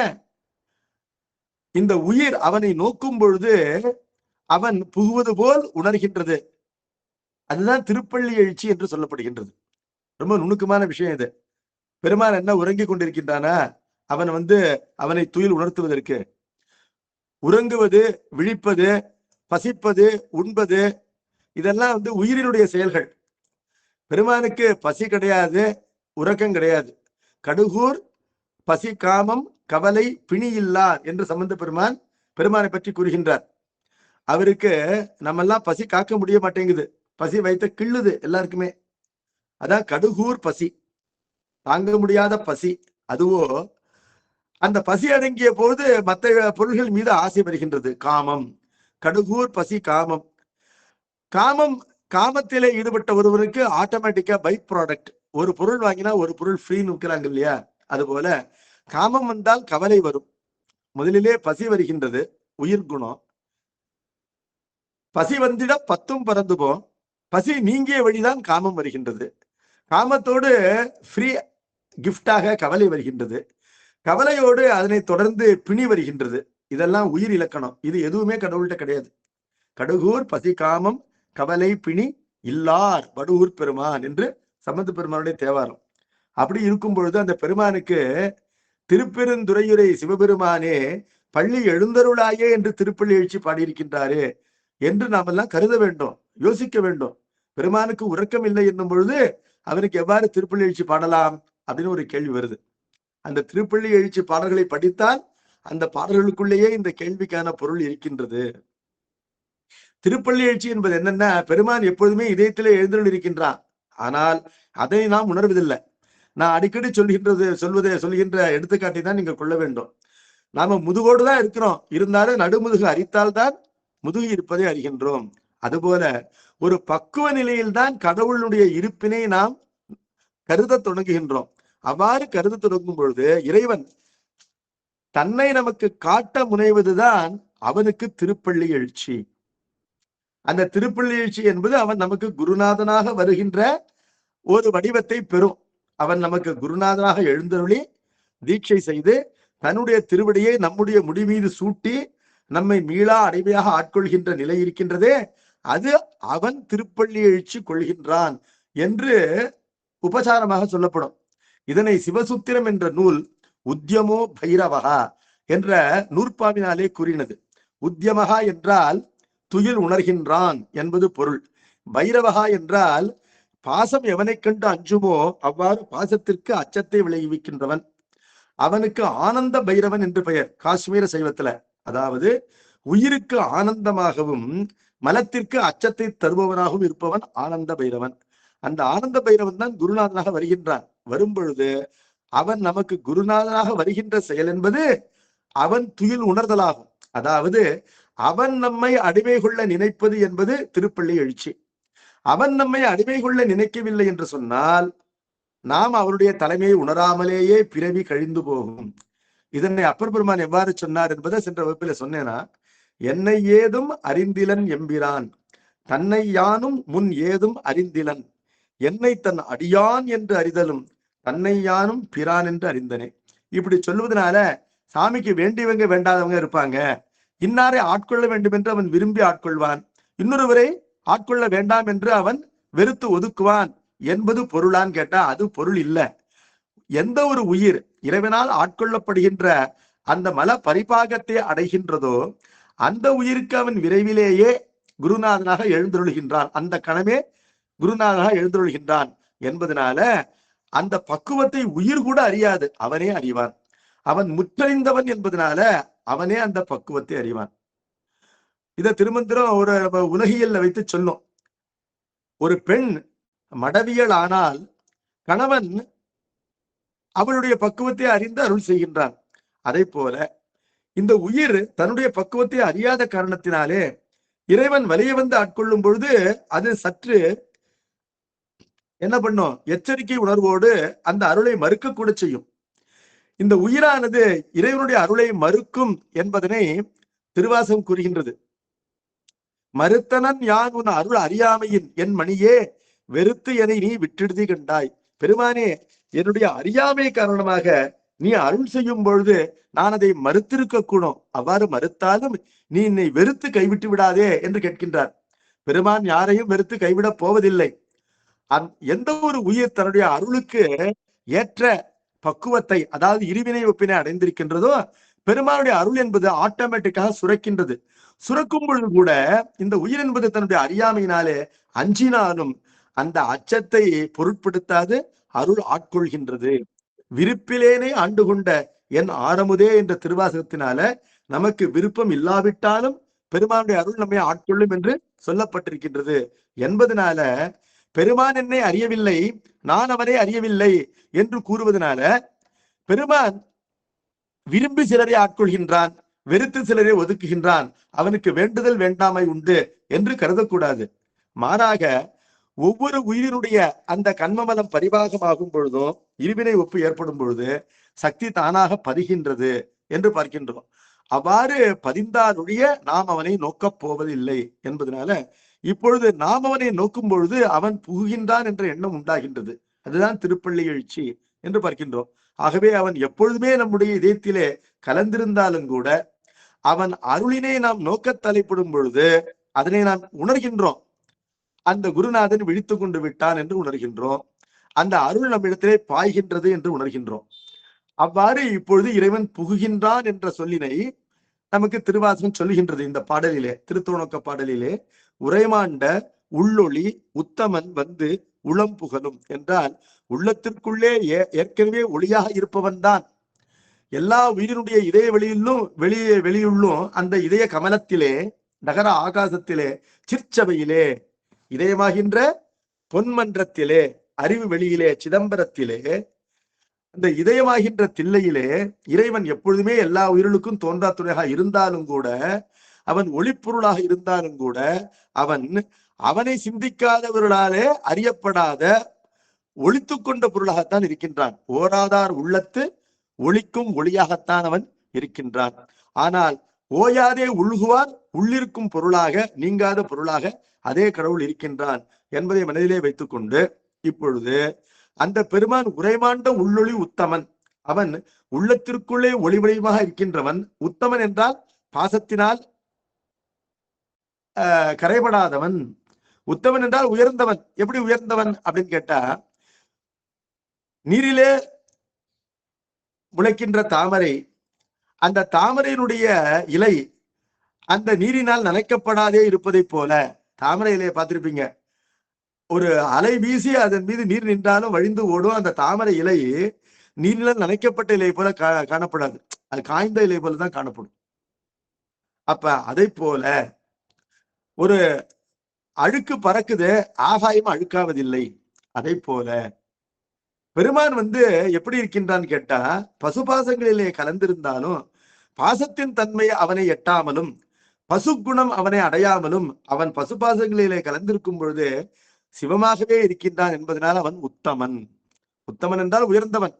இந்த உயிர் அவனை நோக்கும் பொழுது அவன் புகுவது போல் உணர்கின்றது. அதுதான் திருப்பள்ளி எழுச்சி என்று சொல்லப்படுகின்றது. ரொம்ப நுணுக்கமான விஷயம் இது. பெருமான் என்ன உறங்கிக் கொண்டிருக்கின்றானா? அவன் அவனை துயில் உணர்த்துவதற்கு உறங்குவது, விழிப்பது, பசிப்பது, உண்பது, இதெல்லாம் உயிரினுடைய செயல்கள். பெருமானுக்கு பசி கிடையாது, உறக்கம் கிடையாது. கடுகூர் பசி காமம் கவலை பிணி இல்லார் என்று சம்பந்த பெருமானை பற்றி கூறுகின்றார். அவருக்கு நம்மெல்லாம் பசி காக்க முடிய மாட்டேங்குது, பசி வைத்த கிள்ளுது எல்லாருக்குமே. அதான் கடுகூர் பசி, தாங்க முடியாத பசி. அதுவோ அந்த பசி அடங்கிய போது மற்ற பொருள்கள் மீது ஆசை வருகின்றது. காமம், கடுகூர் பசி காமம். காமத்திலே ஈடுபட்ட ஒருவருக்கு ஆட்டோமேட்டிக்கா பை ப்ராடக்ட், ஒரு பொருள் வாங்கினா ஒரு பொருள் ஃப்ரீன்னு விற்கிறாங்க இல்லையா? அதுபோல காமம் வந்தால் கவலை வரும். முதலிலே பசி வருகின்றது, உயிர் குணம். பசி வந்திட 10 பறந்துபோம், பசி நீங்கிய வழிதான் காமம் வருகின்றது. காமத்தோடு ஃப்ரீ கிஃப்டாக கவலை வருகின்றது. கவலையோடு அதனை தொடர்ந்து பிணி வருகின்றது. இதெல்லாம் உயிர் இலக்கணம். இது எதுவுமே கடவுள்கிட்ட கிடையாது. கடுகூர் பசி காமம் கவலை பிணி இல்லார் வடுவூர் பெருமான் என்று சம்பந்த பெருமானுடைய தேவாரம். அப்படி இருக்கும் பொழுது அந்த பெருமானுக்கு திருப்பெருந்துறையுரை சிவபெருமானே பள்ளி எழுந்தருளாயே என்று திருப்பள்ளி எழுச்சி பாடியிருக்கின்றாரே என்று நாம் எல்லாம் கருத வேண்டும், யோசிக்க வேண்டும். பெருமானுக்கு உறக்கம் இல்லை என்னும் பொழுது அவனுக்கு எவ்வாறு திருப்பள்ளி எழுச்சி பாடலாம் அப்படின்னு ஒரு கேள்வி வருது. அந்த திருப்பள்ளி எழுச்சி பாடல்களை படித்தால் அந்த பாடல்களுக்குள்ளேயே இந்த கேள்விக்கான பொருள் இருக்கின்றது. திருப்பள்ளி எழுச்சி என்பது என்னன்னா, பெருமான் எப்பொழுதுமே இதயத்திலே எழுந்தருள் இருக்கின்றான். ஆனால் அதை நாம் உணர்வதில்லை. நான் அடிக்கடி சொல்கின்ற எடுத்துக்காட்டை தான் நீங்கள் கொள்ள வேண்டும். நாம முதுகோடு தான் இருக்கிறோம், இருந்தாலும் நடுமுதுகு அரித்தால்தான் முதுகு இருப்பதை அறிகின்றோம். அதுபோல ஒரு பக்குவ நிலையில்தான் கடவுளுடைய இருப்பினை நாம் கருத தொடங்குகின்றோம். அவ்வாறு கருத தொடங்கும் பொழுது இறைவன் தன்னை நமக்கு காட்ட முனைவதுதான் அவனுக்கு திருப்பள்ளி எழுச்சி. அந்த திருப்பள்ளி எழுச்சி என்பது அவன் நமக்கு குருநாதனாக வருகின்ற ஒரு வடிவத்தை பெறும். அவன் நமக்கு குருநாதனாக எழுந்தருளி தீட்சை செய்து தன்னுடைய திருவடியை நம்முடைய முடி மீது சூட்டி நம்மை மீளா அடைமையாக ஆட்கொள்கின்ற நிலை இருக்கின்றதே, அது அவன் திருப்பள்ளி எழுச்சி கொள்கின்றான் என்று உபசாரமாக சொல்லப்படும். இதனை சிவசூத்திரம் என்ற நூல் உத்தியமோ பைரவகா என்ற நூற்பாவினாலே கூறினது. உத்தியமகா என்றால் துயில் உணர்கின்றான் என்பது பொருள். பைரவகா என்றால் பாசம் எவனை கண்டு அஞ்சுமோ அவ்வாறு பாசத்திற்கு அச்சத்தை விளைவிக்கின்றவன். அவனுக்கு ஆனந்த பைரவன் என்று பெயர் காஷ்மீர சைவத்துல. அதாவது உயிருக்கு ஆனந்தமாகவும் மலத்திற்கு அச்சத்தை தருபவனாகவும் இருப்பவன் ஆனந்த பைரவன். அந்த ஆனந்த பைரவன் தான் குருநாதனாக வருகின்றான். வரும் பொழுது அவன் நமக்கு குருநாதனாக வருகின்ற செயல் என்பது அவன் துயில் உணர்தலாகும். அதாவது அவன் நம்மை அடிமை கொள்ள நினைப்பது என்பது திருப்பள்ளி எழுச்சி. அவன் நம்மை அடிமை கொள்ள நினைக்கவில்லை என்று சொன்னால் நாம் அவருடைய தலைமையை உணராமலேயே பிறவி கழிந்து போகும். இதனை அப்பர் பெருமான் எவ்வாறு சொன்னார் என்பதை சென்ற வகுப்பில சொன்னேனா, என்னை ஏதும் அறிந்திலன் எம்பிரான் தன்னை யானும் முன் ஏதும் அறிந்திலன் என்னை தன் அடியான் என்று அறிதலும் தன்னை யானும் பிரான் என்று அறிந்தனே. இப்படி சொல்லுவதனால சாமிக்கு வேண்டியவங்க வேண்டாதவங்க இருப்பாங்க. இன்னாரை ஆட்கொள்ள வேண்டும் என்று அவன் விரும்பி ஆட்கொள்வான், இன்னொருவரை ஆட்கொள்ள வேண்டாம் என்று அவன் வெறுத்து ஒதுக்குவான் என்பது பொருளான்னு கேட்டா அது பொருள் இல்லை. எந்த ஒரு உயிர் இறைவனால் ஆட்கொள்ளப்படுகின்ற அந்த மல பரிபாகத்தை அடைகின்றதோ அந்த உயிருக்கு அவன் விரைவிலேயே குருநாதனாக எழுந்தருள்கின்றான். அந்த கணமே குருநாதனாக எழுந்தருள்கின்றான் என்பதனால அந்த பக்குவத்தை உயிர் கூட அறியாது, அவனே அறிவான். அவன் முற்றறிந்தவன் என்பதனால அவனே அந்த பக்குவத்தை அறிவான். இத திருமந்திரம் ஒரு உலகியல்ல வைத்து சொல்லும். ஒரு பெண் மடவியல் ஆனால் கணவன் அவளுடைய பக்குவத்தை அறிந்து அருள் செய்கின்றான். அதை போல இந்த உயிர் தன்னுடைய பக்குவத்தை அறியாத காரணத்தினாலே இறைவன் வலிய வந்து ஆட்கொள்ளும் பொழுது அது சற்று என்ன பண்ணும், எச்சரிக்கை உணர்வோடு அந்த அருளை மறுக்க கூட செய்யும். இந்த உயிரானது இறைவனுடைய அருளை மறுக்கும் என்பதனை திருவாசகம் கூறுகின்றது. மறுத்தனன் யான் உன் அருள் அறியாமையின் என் மணியே வெறுத்து என்னை நீ விட்டுடுதி கண்டாய். பெருமானே, என்னுடைய அறியாமை காரணமாக நீ அருள் செய்யும் பொழுது நான் அதை மறுத்திருக்க கூடும். அவ்வாறு மறுத்தாலும் நீ என்னை வெறுத்து கைவிட்டு விடாதே என்று கேட்கின்றார். பெருமான் யாரையும் வெறுத்து கைவிடப் போவதில்லை. எந்த ஒரு உயிர் தன்னுடைய அருளுக்கு ஏற்ற பக்குவத்தை, அதாவது இருவினை ஒப்பினை அடைந்திருக்கின்றதோ பெருமானுடைய அருள் என்பது ஆட்டோமேட்டிக்காக சுரக்கின்றது. சுரக்கும் பொழுது கூட இந்த உயிர் என்பது தன்னுடைய அறியாமையினாலே அஞ்சினாலும் அந்த அச்சத்தை பொருட்படுத்தாது அருள் ஆட்கொள்கின்றது. விருப்பிலேனே ஆண்டு கொண்ட என் ஆரமுதே என்ற திருவாசகத்தினால நமக்கு விருப்பம் இல்லாவிட்டாலும் பெருமானுடைய அருள் நம்மை ஆட்கொள்ளும் என்று சொல்லப்பட்டிருக்கின்றது என்பதனால பெருமான் என்னை அறியவில்லை, நான் அவரை அறியவில்லை என்று கூறுவதனால பெருமான் விரும்பி சிலரை ஆட்கொள்கின்றான், வெறுத்து சிலரை ஒதுக்குகின்றான், அவனுக்கு வேண்டுதல் வேண்டாமை உண்டு என்று கருதக்கூடாது. மாறாக ஒவ்வொரு உயிரினுடைய அந்த கண்மமலம் பரிபாகமாகும் பொழுதும் இருவினை ஒப்பு ஏற்படும் பொழுது சக்தி தானாக பதிகின்றது என்று பார்க்கின்றோம். அவ்வாறு பதிந்தாலுடைய நாம் அவனை நோக்கப் போவதில்லை என்பதனால இப்பொழுது நாம் அவனை நோக்கும் பொழுது அவன் புகுகின்றான் என்ற எண்ணம் உண்டாகின்றது. அதுதான் திருப்பள்ளி எழுச்சி என்று பார்க்கின்றோம். ஆகவே அவன் எப்பொழுதுமே நம்முடைய இதயத்திலே கலந்திருந்தாலும் கூட அவன் அருளினை நாம் நோக்க தலைப்படும் பொழுது அதனை நாம் உணர்கின்றோம். அந்த குருநாதன் விழித்து கொண்டு விட்டான் என்று உணர்கின்றோம். அந்த அருள் நம்மிடத்திலே பாய்கின்றது என்று உணர்கின்றோம். அவ்வாறு இப்பொழுது இறைவன் புகுகின்றான் என்ற சொல்லினை நமக்கு திருவாசகம் சொல்லுகின்றது. இந்த பாடலிலே, திருத்தோணக்க பாடலிலே, உரைமாண்ட உள்ளொளி உத்தமன் வந்து உளம் புகழும் என்றால், உள்ளத்திற்குள்ளே ஏற்கனவே ஒளியாக இருப்பவன் தான். எல்லா உயிரினுடைய இதய வெளியுள்ளும் அந்த இதய கமலத்திலே, நகர ஆகாசத்திலே, சிற்சபையிலே, இதயமாகின்ற பொன்மன்றத்திலே, அறிவு வெளியிலே, சிதம்பரத்திலே, அந்த இதயமாகின்ற தில்லையிலே இறைவன் எப்பொழுதுமே எல்லா உயிர்களுக்கும் தோன்றா துணையாக இருந்தாலும் கூட, அவன் ஒளிப்பொருளாக இருந்தாலும் கூட, அவனை சிந்திக்காதவர்களாலே அறியப்படாத ஒளித்து கொண்ட பொருளாகத்தான் இருக்கின்றான். ஓராதார் உள்ளத்து ஒளிக்கும் ஒளியாகத்தான் அவன் இருக்கின்றான். ஆனால் ஓயாதே உள்குவார் உள்ளிருக்கும் பொருளாக, நீங்காத பொருளாக அதே கடவுள் இருக்கின்றான் என்பதை மனதிலே வைத்துக் கொண்டு, இப்பொழுது அந்த பெருமான் உரைமாண்ட உள்ளொளி உத்தமன், அவன் உள்ளத்திற்குள்ளே ஒளிவடிவமாக இருக்கின்றவன். உத்தமன் என்றால் பாசத்தினால் கரைபடாதவன். உத்தமன் என்றால் உயர்ந்தவன். எப்படி உயர்ந்தவன் அப்படின்னு கேட்டா, நீரிலே முளைக்கின்ற தாமரை, அந்த தாமரையினுடைய இலை அந்த நீரினால் நனைக்கப்படாதே இருப்பதை போல, தாமரை இலையை பார்த்திருப்பீங்க, ஒரு அலை வீசி அதன் மீது நீர் நின்றாலும் வழிந்து ஓடும். அந்த தாமரை இலை நீரில் நனைக்கப்பட்ட இலை போல காணப்படாது, அது காய்ந்த இலை போலதான் காணப்படும். அப்ப அதை போல ஒரு அழுக்கு பறக்குது, ஆகாயம் அழுக்காவதில்லை. அதை போல பெருமான் எப்படி இருக்கின்றான்னு கேட்டா, பசுபாசங்களிலே கலந்திருந்தாலும் பாசத்தின் தன்மை அவனை எட்டாமலும், பசுகுணம் அவனை அடையாமலும், அவன் பசுபாசங்களிலே கலந்திருக்கும் பொழுது சிவமாகவே இருக்கின்றான் என்பதனால் அவன் உத்தமன். உத்தமன் என்றால் உயர்ந்தவன்.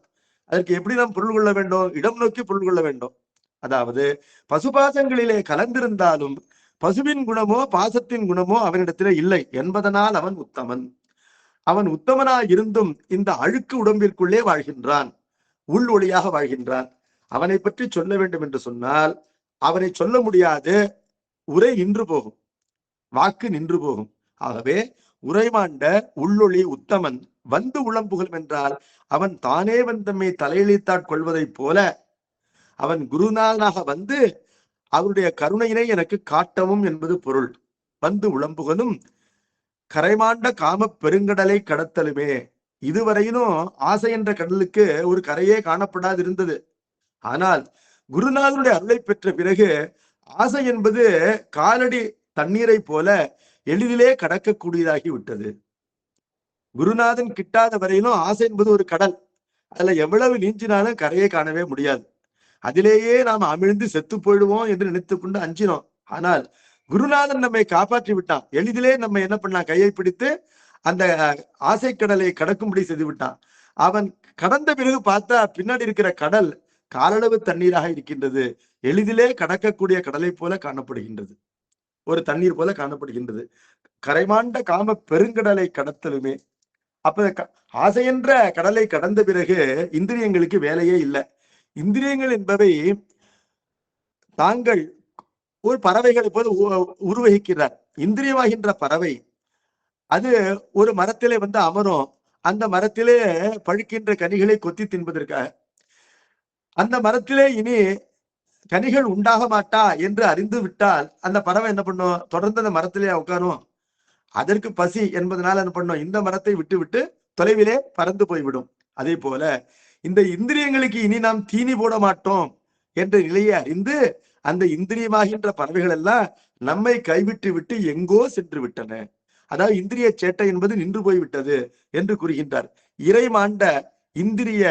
அதற்கு எப்படி நாம் பொருள் கொள்ள வேண்டும்? இடம் நோக்கி பொருள் கொள்ள வேண்டும். அதாவது பசுபாசங்களிலே கலந்திருந்தாலும் பசுவின் குணமோ பாசத்தின் குணமோ அவனிடத்திலே இல்லை என்பதனால் அவன் உத்தமன். அவன் உத்தமனாய் இருந்தும் இந்த அழுக்கு உடம்பிற்குள்ளே வாழ்கின்றான், உள் ஒளியாக வாழ்கின்றான். அவனை பற்றி சொல்ல வேண்டும் என்று சொன்னால் அவனை சொல்ல முடியாது, உரை நின்று போகும், வாக்கு நின்று போகும். ஆகவே உரைமாண்ட உள்ளொளி உத்தமன் வந்து உளம் புகழும் என்றால், அவன் தானே தம்மை தலையெழுத்தாட் கொள்வதைப் போல அவன் குருநாதனாக வந்து அவருடைய கருணையினை எனக்கு காட்டவும் என்பது பொருள். வந்து உளம்புகனும் கரைமாண்ட காம பெருங்கடலை கடத்தலுமே. இதுவரையிலும் ஆசை என்ற கடலுக்கு ஒரு கரையே காணப்படாது இருந்தது. ஆனால் குருநாதனுடைய அருளை பெற்ற பிறகு ஆசை என்பது காலடி தண்ணீரை போல எளிதிலே கடக்கக்கூடியதாகி விட்டது. குருநாதன் கிட்டாத வரையிலும் ஆசை என்பது ஒரு கடல், அதுல எவ்வளவு நீஞ்சினாலும் கரையை காணவே முடியாது. அதிலேயே நாம் அமிழ்ந்து செத்து போயிடுவோம் என்று நினைத்துக் கொண்டு அஞ்சினோம். ஆனால் குருநாதன் நம்மை காப்பாற்றி விட்டான். எளிதிலே நம்ம என்ன பண்ணான், கையை பிடித்து அந்த ஆசை கடலை கடக்கும்படி செய்து விட்டான். அவன் கடந்த பிறகு பார்த்தா பின்னாடி இருக்கிற கடல் காலளவு தண்ணீராக இருக்கின்றது. எளிதிலே கடக்கக்கூடிய கடலை போல காணப்படுகின்றது, ஒரு தண்ணீர் போல காணப்படுகின்றது. கரைமாண்ட காம பெருங்கடலை கடத்தலுமே. அப்ப ஆசை என்ற கடலை கடந்த பிறகு இந்திரியங்களுக்கு வேலையே இல்லை. இந்திரியங்கள் என்பவை தாங்கள் ஒரு பறவைகளை போல உருவகிக்கிறார். இந்திரியமாகின்ற பறவை அது ஒரு மரத்திலே அமரும். அந்த மரத்திலே பழுக்கின்ற கனிகளை கொத்தி தின்பதற்காக. அந்த மரத்திலே இனி கனிகள் உண்டாக மாட்டா என்று அறிந்து விட்டால் அந்த பறவை என்ன பண்ணும், தொடர்ந்து அந்த மரத்திலே உட்காரும். அதற்கு பசி என்பதனால என்ன பண்ணும், இந்த மரத்தை விட்டு விட்டு தொலைவிலே பறந்து போய்விடும். அதே போல இந்த இந்திரியங்களுக்கு இனி நாம் தீனி போட மாட்டோம் என்ற நிலையை அறிந்து அந்த இந்திரியமாகின்ற பறவைகள் எல்லாம் நம்மை கைவிட்டு விட்டு எங்கோ சென்று விட்டன. அதாவது இந்திரிய சேட்டை என்பது நின்று போய்விட்டது என்று கூறுகின்றார். இறைமாண்ட இந்திரிய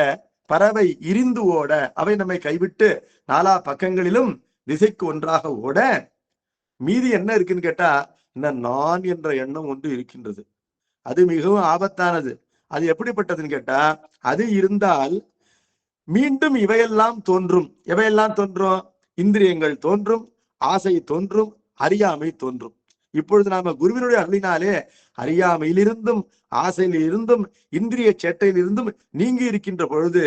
பறவை இரிந்து ஓட, அவை நம்மை கைவிட்டு நாலா பக்கங்களிலும் திசைக்கு ஒன்றாக ஓட, மீதி என்ன இருக்குன்னு கேட்டா, இந்த நான் என்ற எண்ணம் ஒன்று இருக்கின்றது. அது மிகவும் ஆபத்தானது. அது எப்படிப்பட்டதுன்னு கேட்டா, அது இருந்தால் மீண்டும் இவையெல்லாம் தோன்றும். எவையெல்லாம் தோன்றும்? இந்திரியங்கள் தோன்றும், ஆசை தோன்றும், அறியாமை தோன்றும். இப்பொழுது நாம குருவினுடைய அருளினாலே அறியாமையிலிருந்தும் ஆசையிலிருந்தும் இந்திரிய சேட்டையிலிருந்தும் நீங்கி இருக்கின்ற பொழுது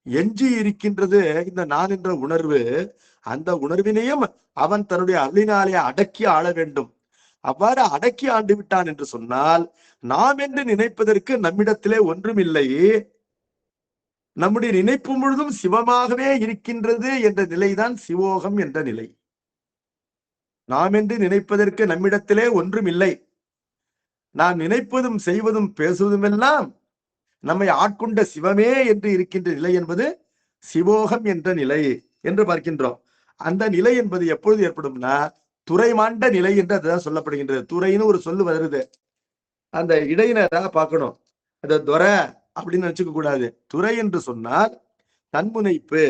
எஞ்சி இருக்கின்றது இந்த நான் என்ற உணர்வு. அந்த உணர்வினையும் அவன் தன்னுடைய அருளினாலே அடக்கி ஆள வேண்டும். அவ்வாறு அடக்கி ஆண்டு விட்டான் என்று சொன்னால் நாம் என்று நினைப்பதற்கு நம்மிடத்திலே ஒன்றும் இல்லை. நம்முடைய நினைப்பு முழுதும் சிவமாகவே இருக்கின்றது என்ற நிலைதான் சிவோகம் என்ற நிலை. நாம் என்று நினைப்பதற்கு நம்மிடத்திலே ஒன்றும் இல்லை. நாம் நினைப்பதும் செய்வதும் பேசுவதும் எல்லாம் நம்மை ஆட்கொண்ட சிவமே என்று இருக்கின்ற நிலை என்பது சிவோகம் என்ற நிலை என்று பார்க்கின்றோம். அந்த நிலை என்பது எப்பொழுது ஏற்படும்னா துறைமாண்ட நிலை என்று அதுதான் சொல்லப்படுகின்றது. துறைன்னு ஒரு சொல்லு வருது, அந்த இடையினரா பார்க்கணும். அந்த துறை அப்படின்னு நினைச்சுக்க கூடாது. துறை என்று சொன்னால் தன்முனைப்பு.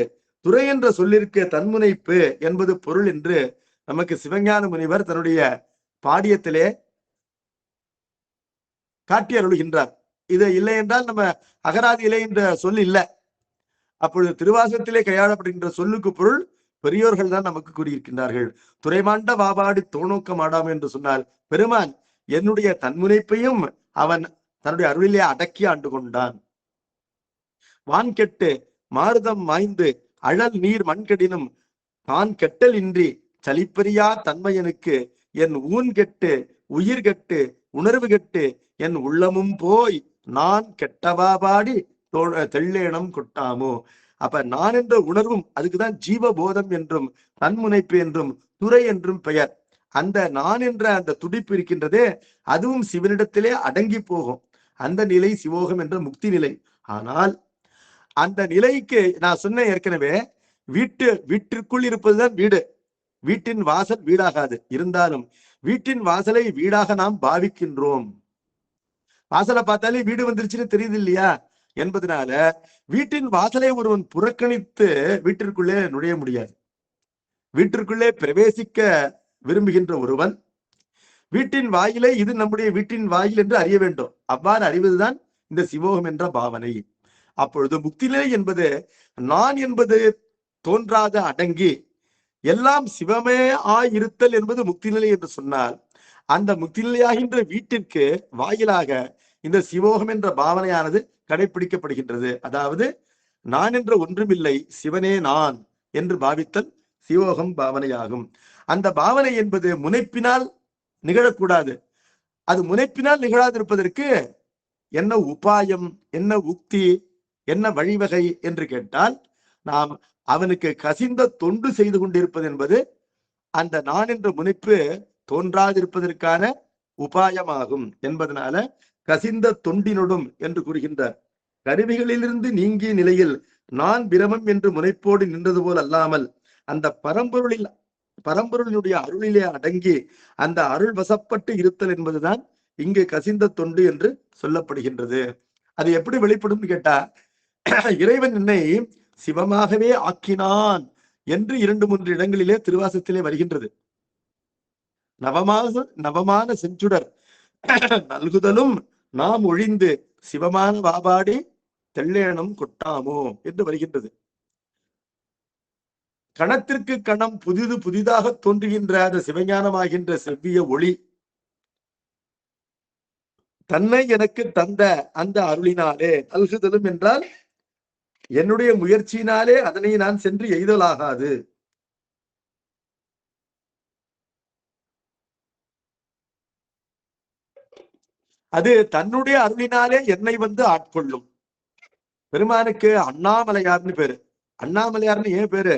துறை என்ற சொல்லிற்கு தன்முனைப்பு என்பது பொருள் என்று நமக்கு சிவஞான முனிவர் தன்னுடைய பாடியத்திலே காட்டி அருள்கின்றார். இது இல்லை என்றால் நம்ம அகராதியிலே என்ற சொல் இல்லை. அப்பொழுது திருவாசகத்திலே கையாளப்படுகின்ற சொல்லுக்கு பொருள் பெரியோர்கள் தான் நமக்கு கூறியிருக்கின்றார்கள். துறைமாண்ட வாபாடி தோணோக்கம் ஆடாம் என்று சொன்னால் பெருமான் என்னுடைய தன்முனைப்பையும் அவன் தன்னுடைய அருளிலே அடக்கி ஆண்டு கொண்டான். வான் கெட்டு மாருதம் மாய்ந்து அழல் நீர் மண்கடினும் தான் கெட்டல் இன்றி சலிப்பறியா தன்மையனுக்கு என் ஊன் கெட்டு உயிர் கெட்டு உணர்வு கெட்டு என் உள்ளமும் போய் நான் கெட்டவா பாடி தெள்ளேனம் கொட்டாமோ. அப்ப நான் என்ற உணர்வும் அதுக்குதான் ஜீவபோதம் என்றும் தன்முனைப்பு என்றும் துறை என்றும் பெயர். அந்த நான் என்ற அந்த துடிப்பு இருக்கின்றதே அதுவும் சிவனிடத்திலே அடங்கி போகும். அந்த நிலை சிவோகம் என்ற முக்தி நிலை. ஆனால் அந்த நிலைக்கு நான் சொன்ன ஏற்கனவே வீட்டிற்குள் இருப்பதுதான் வீடு. வீட்டின் வாசல் வீடாகாது. இருந்தாலும் வீட்டின் வாசலை வீடாக நாம் பாவிக்கின்றோம். வாசலை பார்த்தாலே வீடு வந்துருச்சுன்னு தெரியுது இல்லையா என்பதனால வீட்டின் வாசலை ஒருவன் புறக்கணித்து வீட்டிற்குள்ளே நுழைய முடியாது. வீட்டிற்குள்ளே பிரவேசிக்க விரும்புகின்ற ஒருவன் வீட்டின் வாயிலை இது நம்முடைய வீட்டின் வாயில் என்று அறிய வேண்டும். அவ்வாறு அறிவதுதான் இந்த சிவோகம் என்ற பாவனை. அப்பொழுது முக்திநிலை என்பது நான் என்பது தோன்றாத அடங்கி எல்லாம் சிவமே ஆயிருத்தல் என்பது முக்திநிலை என்று சொன்னால் அந்த முக்திநிலையாகின்ற வீட்டிற்கு வாயிலாக இந்த சிவோகம் என்ற பாவனையானது கடைபிடிக்கப்படுகின்றது. அதாவது நான் என்ற ஒன்றுமில்லை, சிவனே நான் என்று பாவித்தல் சிவோகம் பாவனையாகும். அந்த பாவனை என்பது முனைப்பினால் நிகழக்கூடாது. அது முனைப்பினால் நிகழாதிருப்பதற்கு என்ன உபாயம், என்ன உக்தி, என்ன வழிவகை என்று கேட்டால் நாம் அவனுக்கு கசிந்த தொண்டு செய்து கொண்டிருப்பது என்பது அந்த நான் என்ற முனைப்பு தோன்றாதிருப்பதற்கான உபாயமாகும் என்பதனால கசிந்த தொண்டினொடும் என்று கூறுகின்றார். கருவிகளிலிருந்து நீங்கிய நிலையில் நான் பிரமம் என்று முனைப்போடு நின்றது போல் அல்லாமல் அந்த பரம்பொருளினுடைய அருளிலே அடங்கி அந்த அருள் வசப்பட்டு இருத்தல் என்பதுதான் இங்கு கசிந்த தொண்டு என்று சொல்லப்படுகின்றது. அது எப்படி வெளிப்படும் கேட்டா இறைவன் என்னை சிவமாகவே ஆக்கினான் என்று 2-3 இடங்களிலே திருவாசகத்திலே வருகின்றது. நவமான செஞ்சுடர் நல்குதலும் நாம் ஒழிந்து சிவமான வாபாடி தெள்ளேனம் கொட்டாமோ என்று வருகின்றது. கணத்திற்கு கணம் புதிதாக தோன்றுகின்ற அந்த சிவஞானமாகின்ற செவ்விய ஒளி தன்னை எனக்கு தந்த அந்த அருளினாலே நல்குதலும் என்றால் என்னுடைய முயற்சியினாலே அதனை நான் சென்று எய்தலாகாது. அது தன்னுடைய அருளினாலே என்னை வந்து ஆட்கொள்ளும். பெருமானுக்கு அண்ணாமலையார்னு பேரு. அண்ணாமலையார்னு ஏன் பேரு?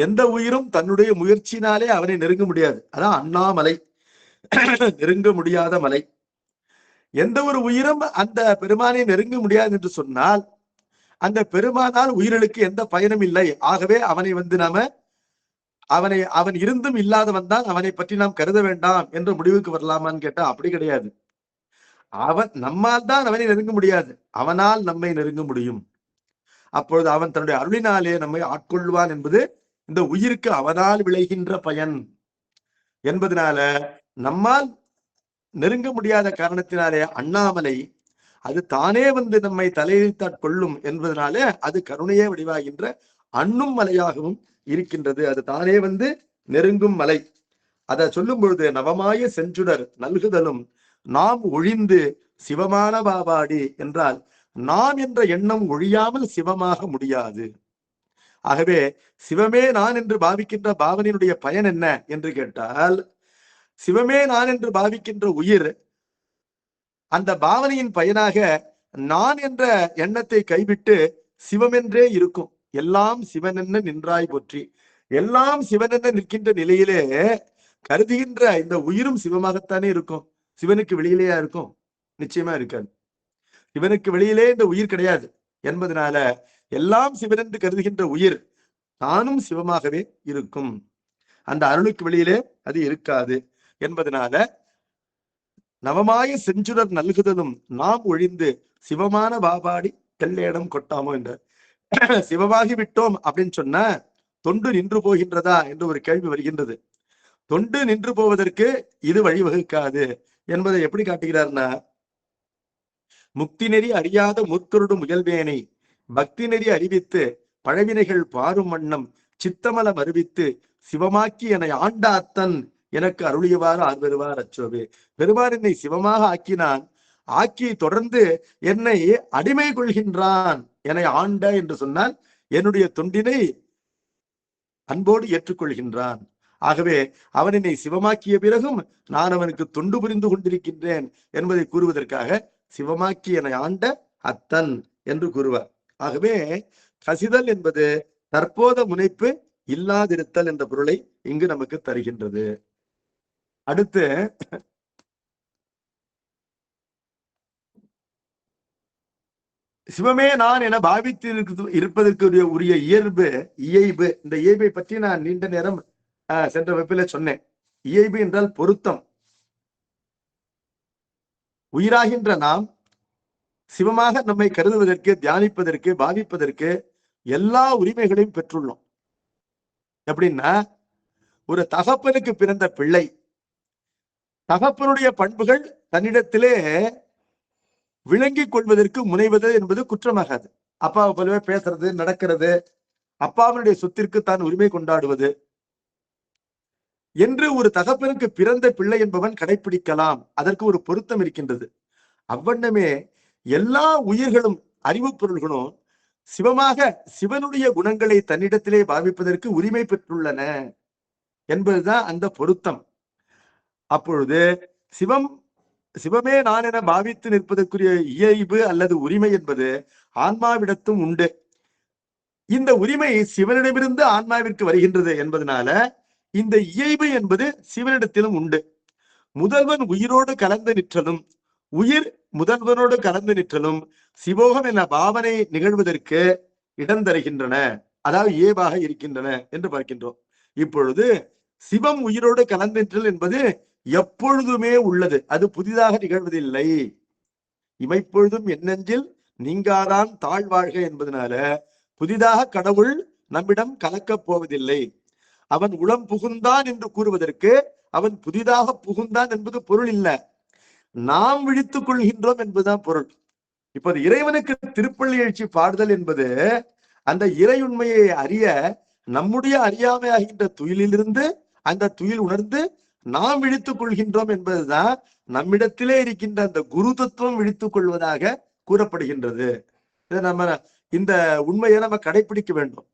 எந்த உயிரும் தன்னுடைய முயற்சியினாலே அவனை நெருங்க முடியாது. அதான் அண்ணாமலை, நெருங்க முடியாத மலை. எந்த ஒரு உயிரும் அந்த பெருமானை நெருங்க முடியாது என்று சொன்னால் அந்த பெருமானால் உயிர்களுக்கு எந்த பயனும் இல்லை. ஆகவே அவனை வந்து அவன் இருந்தும் இல்லாதவன் தான், அவனை பற்றி நாம் கருத வேண்டாம் என்ற முடிவுக்கு வரலாமான்னு கேட்டா அப்படி கிடையாது. நம்மால் தான் அவனை நெருங்க முடியாது, அவனால் நம்மை நெருங்க முடியும். அப்பொழுது அவன் தன்னுடைய அருளினாலே நம்மை ஆட்கொள்வான் என்பது இந்த உயிருக்கு அவனால் விளைகின்ற பயன் என்பதனால நம்மால் நெருங்க முடியாத காரணத்தினாலே அண்ணாமலை அது தானே வந்து நம்மை தலையிட்டாட்கொள்ளும் என்பதனால அது கருணையே வடிவாகின்ற அண்ணும் மலையாகவும் இருக்கின்றது. அது தானே வந்து நெருங்கும் மலை. அதை சொல்லும் பொழுது நவமாய செஞ்சுடர் நல்குதலும் நாம் ஒழிந்து சிவமான பாபாடி என்றால் நான் என்ற எண்ணம் ஒழியாமல் சிவமாக முடியாது. ஆகவே சிவமே நான் என்று பாவிக்கின்ற பாவனையினுடைய பயன் என்ன என்று கேட்டால், சிவமே நான் என்று பாவிக்கின்ற உயிர் அந்த பாவனையின் பயனாக நான் என்ற எண்ணத்தை கைவிட்டு சிவமென்றே இருக்கும். எல்லாம் சிவனென்ன நின்றாய் போற்றி. எல்லாம் சிவனென்ன நிற்கின்ற நிலையிலே கருதுகின்ற இந்த உயிரும் சிவமாகத்தானே இருக்கும். சிவனுக்கு வெளியிலேயா இருக்கும்? நிச்சயமா இருக்காது. சிவனுக்கு வெளியிலே இந்த உயிர் கிடையாது என்பதனால எல்லாம் சிவன் என்று கருதுகின்ற உயிர் தானும் சிவமாகவே இருக்கும். அந்த அருளுக்கு வெளியிலே அது இருக்காது என்பதனால நவமாய செஞ்சுடர் நல்குதலும் நாம் ஒழிந்து சிவமான பாபாடி தெல்லேடம் கொட்டாமோ என்ற சிவமாகி விட்டோம் அப்படின்னு சொன்ன தொண்டு நின்று போகின்றதா என்று ஒரு கேள்வி வருகின்றது. தொண்டு நின்று போவதற்கு இது வழிவகுக்காது என்பதை எப்படி காட்டுகிறார்னா, முக்தி நெறி அறியாத முற்கருடும் முயல்வேனை பக்தி நெறி அறிவித்து பழவினைகள் பாரும் வண்ணம் சித்தமலம் அறிவித்து சிவமாக்கி என ஆண்ட அத்தன் எனக்கு அருளியவாறு ஆர்வருவார் அச்சோவே. பெருமான் என்னை சிவமாக ஆக்கினான். ஆக்கி தொடர்ந்து என்னை அடிமை கொள்கின்றான். என்னை ஆண்ட என்று சொன்னால் என்னுடைய தொண்டினை அன்போடு ஏற்றுக்கொள்கின்றான். ஆகவே அவன் என்னை சிவமாக்கிய பிறகும் நான் அவனுக்கு தொண்டு புரிந்து கொண்டிருக்கின்றேன் என்பதை கூறுவதற்காக சிவமாக்கி என ஆண்ட அத்தன் என்று கூறுவார். ஆகவே கசிதல் என்பது தற்போத முனைப்பு இல்லாதிருத்தல் என்ற பொருளை இங்கு நமக்கு தருகின்றது. அடுத்து சிவமே நான் என பாவித்து இருப்பதற்கு உரிய இயல்பு இயைபு. இந்த இயல்பை பற்றி நான் நீண்ட நேரம் சென்ற வகுப்பில சொன்னேன். இயைபு என்றால் பொருத்தம். உயிராகின்ற நாம் சிவமாக நம்மை கருதுவதற்கு, தியானிப்பதற்கு, பாவிப்பதற்கு எல்லா உரிமைகளையும் பெற்றுள்ளோம். எப்படின்னா, ஒரு தகப்பனுக்கு பிறந்த பிள்ளை தகப்பனுடைய பண்புகள் தன்னிடத்திலே விளங்கிக் கொள்வதற்கு முனைவது என்பது குற்றமாகாது. அப்பாவை போலவே பேசுறது, நடக்கிறது, அப்பாவினுடைய சொத்திற்கு தான் உரிமை கொண்டாடுவது என்று ஒரு தகப்பனுக்கு பிறந்த பிள்ளை என்பவன் கடைபிடிக்கலாம். அதற்கு ஒரு பொருத்தம் இருக்கின்றது. அவ்வண்ணமே எல்லா உயிர்களும் அறிவு பொருள்களும் சிவமாக சிவனுடைய குணங்களை தன்னிடத்திலே பாவிப்பதற்கு உரிமை பெற்றுள்ளன என்பதுதான் அந்த பொருத்தம். அப்பொழுது சிவமே நான் என பாவித்து நிற்பதற்குரிய இயல்பு அல்லது உரிமை என்பது ஆன்மாவிடத்தும் உண்டு. இந்த உரிமை சிவனிடமிருந்து ஆன்மாவிற்கு வருகின்றது என்பதனால இந்த இயல்பு என்பது சிவனிடத்திலும் உண்டு. முதல்வன் உயிரோடு கலந்து நிற்றலும் உயிர் முதல்வனோடு கலந்து நிற்றலும் சிவோகம் என பாவனை நிகழ்வதற்கு இடம் தருகின்றன, அதாவது ஏவாக இருக்கின்றன என்று பார்க்கின்றோம். இப்பொழுது சிவம் உயிரோடு கலந்து நிற்றல் என்பது எப்பொழுதுமே உள்ளது. அது புதிதாக நிகழ்வதில்லை. இமைப்பொழுதும் என்னெஞ்சில் நீங்காதான் தாழ்வாழ்க என்பதனால புதிதாக கடவுள் நம்மிடம் கலக்கப் போவதில்லை. அவன் உளம் புகுந்தான் என்று கூறுவதற்கு அவன் புதிதாக புகுந்தான் என்பது பொருள் இல்லை, நாம் விழித்துக் கொள்கின்றோம் என்பதுதான் பொருள். இப்போது இறைவனுக்கு திருப்பள்ளி எழுச்சி பாடுதல் என்பது அந்த இறை உண்மையை அறிய நம்முடைய அறியாமையாகின்ற துயிலிலிருந்து அந்த துயில் உணர்ந்து நாம் விழித்துக் கொள்கின்றோம் என்பதுதான் நம்மிடத்திலே இருக்கின்ற அந்த குரு தத்துவம் விழித்துக் கொள்வதாக கூறப்படுகின்றது. இதை நம்ம இந்த உண்மையை நம்ம கடைபிடிக்க வேண்டும்.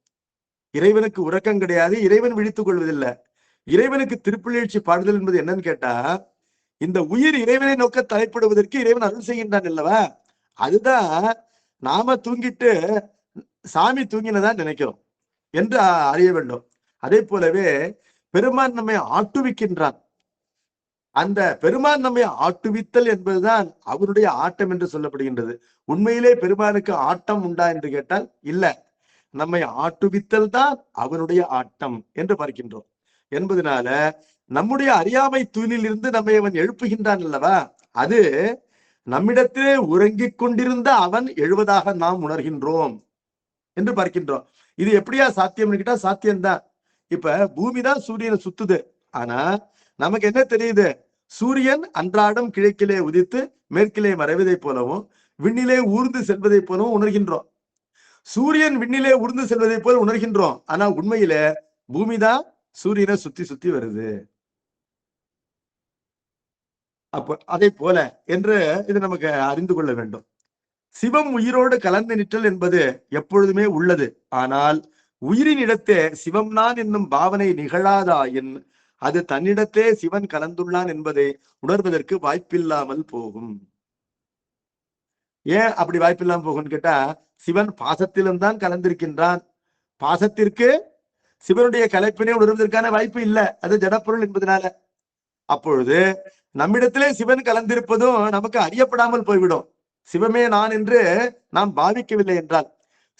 இறைவனுக்கு உறக்கம் கிடையாது, இறைவன் விழித்துக் கொள்வதில்லை. இறைவனுக்கு திருப்பள்ளி பாடுதல் என்பது என்னன்னு கேட்டா, இந்த உயிர் இறைவனை நோக்க தலைப்படுவதற்கு இறைவன் அருள் செய்கின்றான் அல்லவா? அதுதான் நாம தூங்கிட்டு சாமி தூங்கினதான் நினைக்கிறோம் என்று அறிய வேண்டும். அதே போலவே பெருமான் நம்மை ஆட்டுவிக்கின்றான். அந்த பெருமான் நம்மை ஆட்டுவித்தல் என்பதுதான் அவருடைய ஆட்டம் என்று சொல்லப்படுகின்றது. உண்மையிலே பெருமானுக்கு ஆட்டம் உண்டா என்று கேட்டால் இல்ல, நம்மை ஆட்டுவித்தல் தான் அவனுடைய ஆட்டம் என்று பார்க்கின்றோம். என்பதனால நம்முடைய அறியாமை தூணில் இருந்து நம்மை அவன் எழுப்புகின்றான் அல்லவா, அது நம்மிடத்திலே உறங்கிக் கொண்டிருந்த அவன் எழுவதாக நாம் உணர்கின்றோம் என்று பார்க்கின்றோம். இது எப்படியா சாத்தியம் கேட்டா சாத்தியம்தான். இப்ப பூமிதான் சூரியனை சுத்துது. ஆனா நமக்கு என்ன தெரியுது? சூரியன் அன்றாடம் கிழக்கிலே உதித்து மேற்கிலே மறைவதை போலவும் விண்ணிலே ஊர்ந்து செல்வதை போலவும் உணர்கின்றோம். சூரியன் விண்ணிலே ஊர்ந்து செல்வதை போல உணர்கின்றோம். ஆனா உண்மையில பூமிதான் சூரியனை சுத்தி சுத்தி வருது. அப்ப அதை போல என்று இது நமக்கு அறிந்து கொள்ள வேண்டும். சிவம் உயிரோடு கலந்து நிற்றல் என்பது எப்பொழுதுமே உள்ளது. ஆனால் உயிரின் இடத்தே சிவம் நான் என்னும் பாவனை நிகழாதாயின் அது தன்னிடத்தே சிவன் கலந்துள்ளான் என்பதை உணர்வதற்கு வாய்ப்பில்லாமல் போகும். ஏன் அப்படி வாய்ப்பில்லாமல் போகும்னு கேட்டா, சிவன் பாசத்திலும் தான் கலந்திருக்கின்றான். பாசத்திற்கு சிவனுடைய கலைப்பினை உணர்வதற்கான வாய்ப்பு இல்லை, அது ஜடப்பொருள் என்பதனால. அப்பொழுது நம்மிடத்திலே சிவன் கலந்திருப்பதும் நமக்கு அறியப்படாமல் போய்விடும். சிவமே நான் என்று நாம் பாவிக்கவில்லை என்றால்,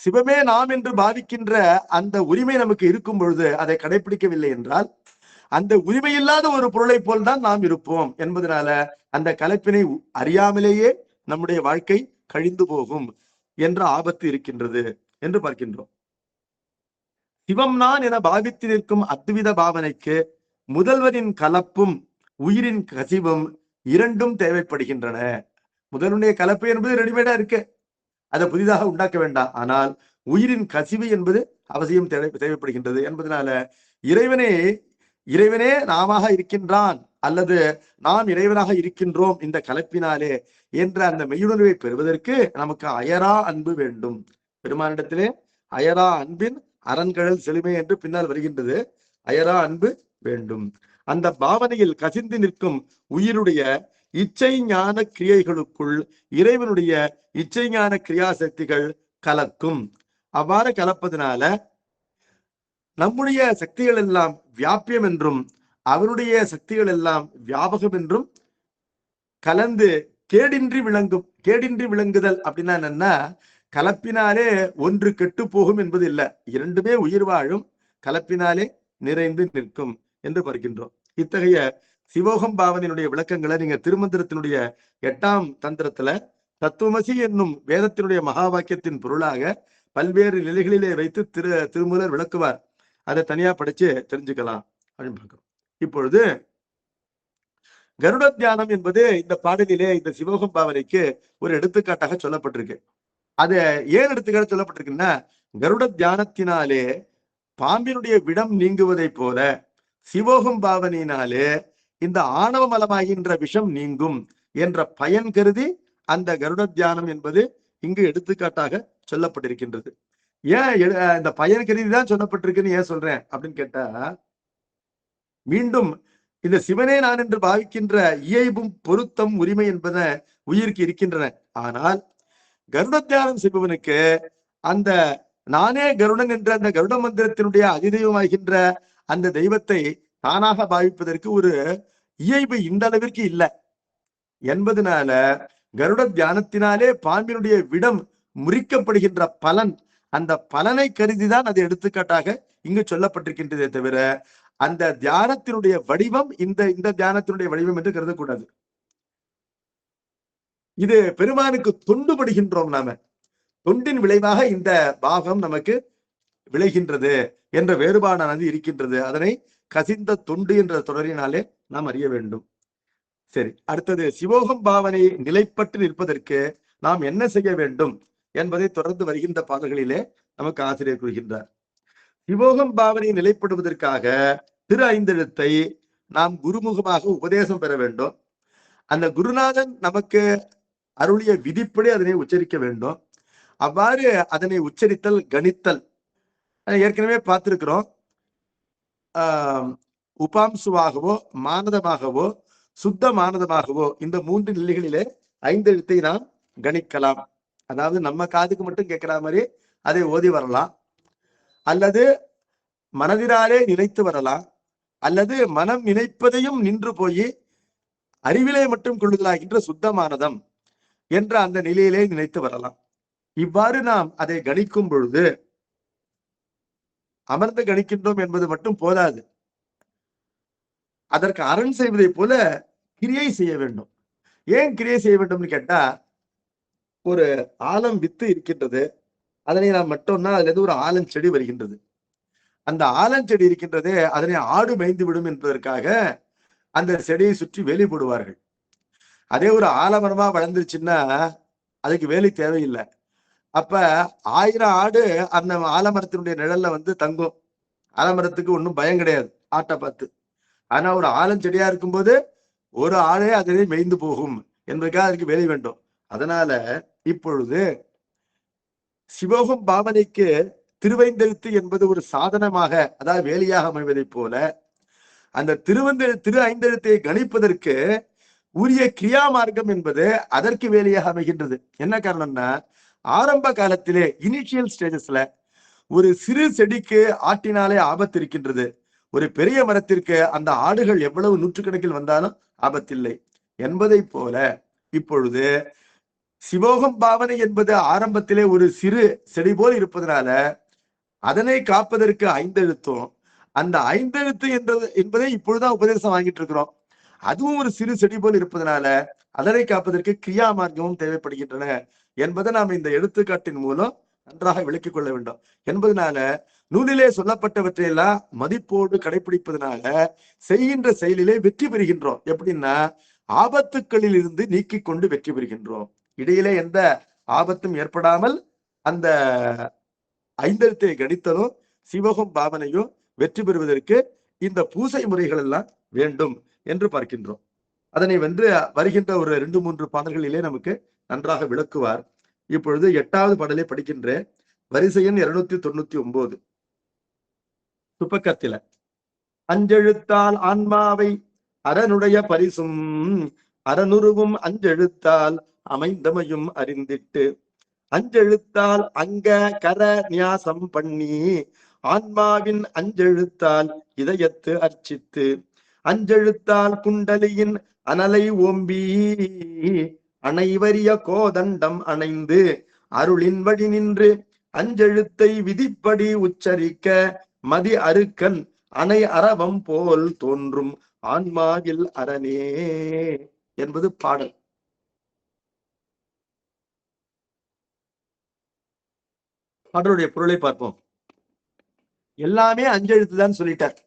சிவமே நாம் என்று பாவிக்கின்ற அந்த உரிமை நமக்கு இருக்கும் பொழுது அதை கடைபிடிக்கவில்லை என்றால், அந்த உரிமை இல்லாத ஒரு பொருளை போல் தான் நாம் இருப்போம் என்பதனால அந்த கலைப்பினை அறியாமலேயே நம்முடைய வாழ்க்கை கழிந்து போகும் என்ற ஆபத்து இருக்கின்றது என்று பார்க்கின்றோம். சிவம் நான் என பாவித்து நிற்கும் அத்வித பாவனைக்கு முதல்வரின் கலப்பும் உயிரின் கசிவும் இரண்டும் தேவைப்படுகின்றன. முதலுடைய கலப்பு என்பது ரெடிமேடா இருக்கு, அதை புதிதாக உண்டாக்க வேண்டாம். ஆனால் உயிரின் கசிவு என்பது அவசியம் தேவைப்படுகின்றது என்பதனால இறைவனே நாம இருக்கின்றான் அல்லது நாம் இறைவனாக இருக்கின்றோம் இந்த கலப்பினாலே என்ற அந்த மெய்யுணர்வை பெறுவதற்கு நமக்கு அயரா அன்பு வேண்டும். பெருமானிடத்திலே அயரா அன்பின் அரண்கழல் செழுமை என்று பின்னால் வருகின்றது. அயரா அன்பு வேண்டும். அந்த பாவனையில் கசிந்து நிற்கும் உயிருடைய இச்சை ஞான கிரியைகளுக்குள் இறைவனுடைய இச்சை ஞான கிரியாசக்திகள் கலக்கும். அவ்வாறு கலப்பதனால நம்முடைய சக்திகள் எல்லாம் வியாபியம் என்றும் அவருடைய சக்திகள் எல்லாம் வியாபகம் என்றும் கலந்து கேடின்றி விளங்கும். கேடின்றி விளங்குதல் அப்படின்னா என்னன்னா, கலப்பினாலே ஒன்று கெட்டு போகும் என்பது இல்லை, இரண்டுமே உயிர் வாழும், கலப்பினாலே நிறைந்து நிற்கும் என்று பார்க்கின்றோம். இத்தகைய சிவோகம் பாவனையினுடைய விளக்கங்களை நீங்க திருமந்திரத்தினுடைய 8ஆம் தந்திரத்துல தத்துவமசி என்னும் வேதத்தினுடைய மகா வாக்கியத்தின் பொருளாக பல்வேறு நிலைகளிலே வைத்து திருமூலர் விளக்குவார். அதை தனியா படிச்சு தெரிஞ்சுக்கலாம் அப்படின்னு பார்க்கிறோம். இப்பொழுது கருட தியானம் என்பது இந்த பாடலிலே இந்த சிவோகம் பாவனைக்கு ஒரு எடுத்துக்காட்டாக சொல்லப்பட்டிருக்கு. அது ஏன் எடுத்துக்காட்டு சொல்லப்பட்டிருக்குன்னா, கருட தியானத்தினாலே பாம்பினுடைய விடம் நீங்குவதை போல சிவோகம் பாவனையினாலே இந்த ஆணவ மலமாகின்ற விஷம் நீங்கும் என்ற பயன் கருதி அந்த கருட தியானம் என்பது இங்கு எடுத்துக்காட்டாக சொல்லப்பட்டிருக்கின்றது. ஏன் இந்த பயன் கருதி தான் சொல்லப்பட்டிருக்குன்னு ஏன் சொல்றேன் அப்படின்னு கேட்டா, மீண்டும் இந்த சிவனே நான் என்று பாவிக்கின்ற இயல்பும் பொருத்தம் உரிமை என்பன உயிருக்கு இருக்கின்றன. ஆனால் கருட தியானம் செய்பவனுக்கு அந்த நானே கருடன் என்ற அந்த கருட மந்திரத்தினுடைய அதிதெய்வமாகின்ற அந்த தெய்வத்தை தானாக பாவிப்பதற்கு ஒரு இயல்பு இந்த அளவிற்கு இல்லை என்பதனால கருட தியானத்தினாலே பாம்பினுடைய விடம் முறிக்கப்படுகின்ற பலன், அந்த பலனை கருதிதான் அது எடுத்துக்காட்டாக இங்கு சொல்லப்பட்டிருக்கின்றதே தவிர அந்த தியானத்தினுடைய வடிவம் இந்த தியானத்தினுடைய வடிவம் என்று கருதக்கூடாது. இது பெருமானுக்கு தொண்டுபடுகின்றோம். நாம தொண்டின் விளைவாக இந்த பாகம் நமக்கு விளைகின்றது என்ற வேறுபாடானது இருக்கின்றது. அதனை கசிந்த தொண்டு என்ற தொடரினாலே நாம் அறிய வேண்டும். சரி, அடுத்தது சிவோகம் பாவனை நிலைப்பட்டு நிற்பதற்கு நாம் என்ன செய்ய வேண்டும் என்பதை தொடர்ந்து வருகின்ற பாடல்களிலே நமக்கு ஆசிரியர் கூறுகின்றார். சிவோகம் பாவனை நிலைப்படுவதற்காக திரு ஐந்தெழுத்தை நாம் குருமுகமாக உபதேசம் பெற வேண்டும். அந்த குருநாதன் நமக்கு அருளிய விதிப்படி அதனை உச்சரிக்க வேண்டும். அவ்வாறு அதனை உச்சரித்தல் கணித்தல் ஏற்கனவே பார்த்திருக்கிறோம். உபாம்சுவாகவோ மானதமாகவோ சுத்த மானதமாகவோ இந்த 3 நிலைகளிலே ஐந்தெழுத்தை நாம் கணிக்கலாம். அதாவது நம்ம காதுக்கு மட்டும் கேட்கிற மாதிரி அதை ஓதி வரலாம், அல்லது மனதினாலே நினைத்து வரலாம், அல்லது மனம் நினைப்பதையும் நின்று போய் அறிவிலே மட்டும் கொள்ளுதலாகின்ற சுத்தமானதம் என்ற அந்த நிலையிலே நினைத்து வரலாம். இவ்வாறு நாம் அதை கணிக்கும் பொழுது அமர்ந்து கணிக்கின்றோம் என்பது மட்டும் போதாது, அதற்கு அரண் செய்வதை போல கிரியை செய்ய வேண்டும். ஏன் கிரியை செய்ய வேண்டும்னு கேட்டா, ஒரு ஆலம் வித்து இருக்கின்றது, அதனை நாம் மட்டும்னா அதுல இருந்து ஒரு ஆலஞ்செடி வருகின்றது. அந்த ஆலஞ்செடி இருக்கின்றதே அதனை ஆடு மேய்ந்து விடும் என்பதற்காக அந்த செடியை சுற்றி வேலி போடுவார்கள். அதே ஒரு ஆலமரமா வளர்ந்துருச்சுன்னா அதுக்கு வேலி தேவையில்லை. அப்ப 1000 ஆடு அந்த ஆலமரத்தினுடைய நிழல்ல வந்து தங்கும். ஆலமரத்துக்கு ஒன்றும் பயம் கிடையாது ஆட்டை பார்த்து. ஆனா ஒரு ஆலஞ்செடியா இருக்கும்போது ஒரு ஆளே அதனை மேய்ந்து போகும் என்பதற்காக அதுக்கு வேலை வேண்டும். அதனால இப்பொழுது சிவோகம் பாவனைக்கு திருவைந்தெழுத்து என்பது ஒரு சாதனமாக, அதாவது வேலையாக அமைவதைப் போல, அந்த திரு ஐந்தெழுத்தை கணிப்பதற்கு உரிய கிரியா மார்க்கம் என்பது அதற்கு வேலையாக அமைகின்றது. என்ன காரணம்னா, ஆரம்ப காலத்திலே இனிஷியல் ஸ்டேஜஸ்ல ஒரு சிறு செடிக்கு ஆட்டினாலே ஆபத்து இருக்கின்றது. ஒரு பெரிய மரத்திற்கு அந்த ஆடுகள் எவ்வளவு நூற்றுக்கணக்கில் வந்தாலும் ஆபத்தில்லை என்பதை போல, இப்பொழுது சிவோகம் பாவனை என்பது ஆரம்பத்திலே ஒரு சிறு செடி போல் இருப்பதனால அதனை காப்பதற்கு ஐந்தெழுத்தும், அந்த ஐந்தெழுத்து என்பதை இப்பொழுதுதான் உபதேசம் வாங்கிட்டு இருக்கிறோம். அதுவும் ஒரு சிறு செடி போல் இருப்பதனால அதனை காப்பதற்கு கிரியா மார்க்கமும் தேவைப்படுகின்றன என்பதை நாம் இந்த எடுத்துக்காட்டின் மூலம் நன்றாக விளக்கிக் கொள்ள வேண்டும். என்பதனால நூலிலே சொல்லப்பட்டவற்றையெல்லாம் மதிப்போடு கடைபிடிப்பதனால செய்கின்ற செயலிலே வெற்றி பெறுகின்றோம். எப்படின்னா, ஆபத்துக்களில் இருந்து நீக்கி கொண்டு வெற்றி பெறுகின்றோம். இடையிலே எந்த ஆபத்தும் ஏற்படாமல் அந்த ஐந்தெழுத்தை கணித்தலும் சிவகம் பாவனையும் வெற்றி பெறுவதற்கு இந்த பூசை முறைகள் எல்லாம் வேண்டும் என்று பார்க்கின்றோம். அதனை வருகின்ற ஒரு 2-3 பாடல்களிலே நமக்கு நன்றாக விளக்குவார். இப்பொழுது 8வது பாடலை படிக்கின்றேன். வரிசை எண் 299. துப்பக்கத்தில அஞ்செழுத்தால் ஆன்மாவை அரனுடைய பரிசும் அரனுருவும் அஞ்செழுத்தால் அமைந்தமையும் அறிந்திட்டு அஞ்செழுத்தால் அங்க கர நியாசம் பண்ணி ஆன்மாவின் அஞ்செழுத்தால் இதயத்து அர்ச்சித்து அஞ்செழுத்தால் குண்டலியின் அனலை ஓம்பி அனைவரிய கோதண்டம் அணைந்து அருளின் வழி நின்று அஞ்செழுத்தை விதிப்படி உச்சரிக்க மதி அருக்கன் அணை அரவம் போல் தோன்றும் ஆன்மாவில் அரணே என்பது பாடல். பாடலுடைய பொருளை பார்ப்போம். எல்லாமே அஞ்செழுத்து தான் சொல்லிட்டார்.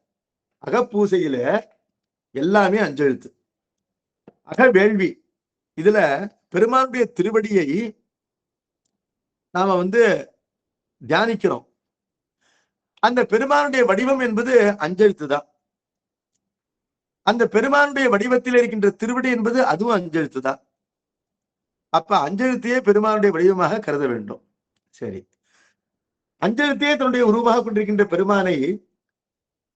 அகப்பூசையில எல்லாமே அஞ்செழுத்து. அகவேள்வி இதுல பெருமானுடைய திருவடியை நாம தியானிக்கிறோம். அந்த பெருமானுடைய வடிவம் என்பது அஞ்செழுத்து தான். அந்த பெருமானுடைய வடிவத்தில் இருக்கின்ற திருவடி என்பது அதுவும் அஞ்செழுத்து தான். அப்ப அஞ்செழுத்தையே பெருமானுடைய வடிவமாக கருத வேண்டும். சரி, அஞ்செழுத்தையே தன்னுடைய உருவமாக கொண்டிருக்கின்ற பெருமானை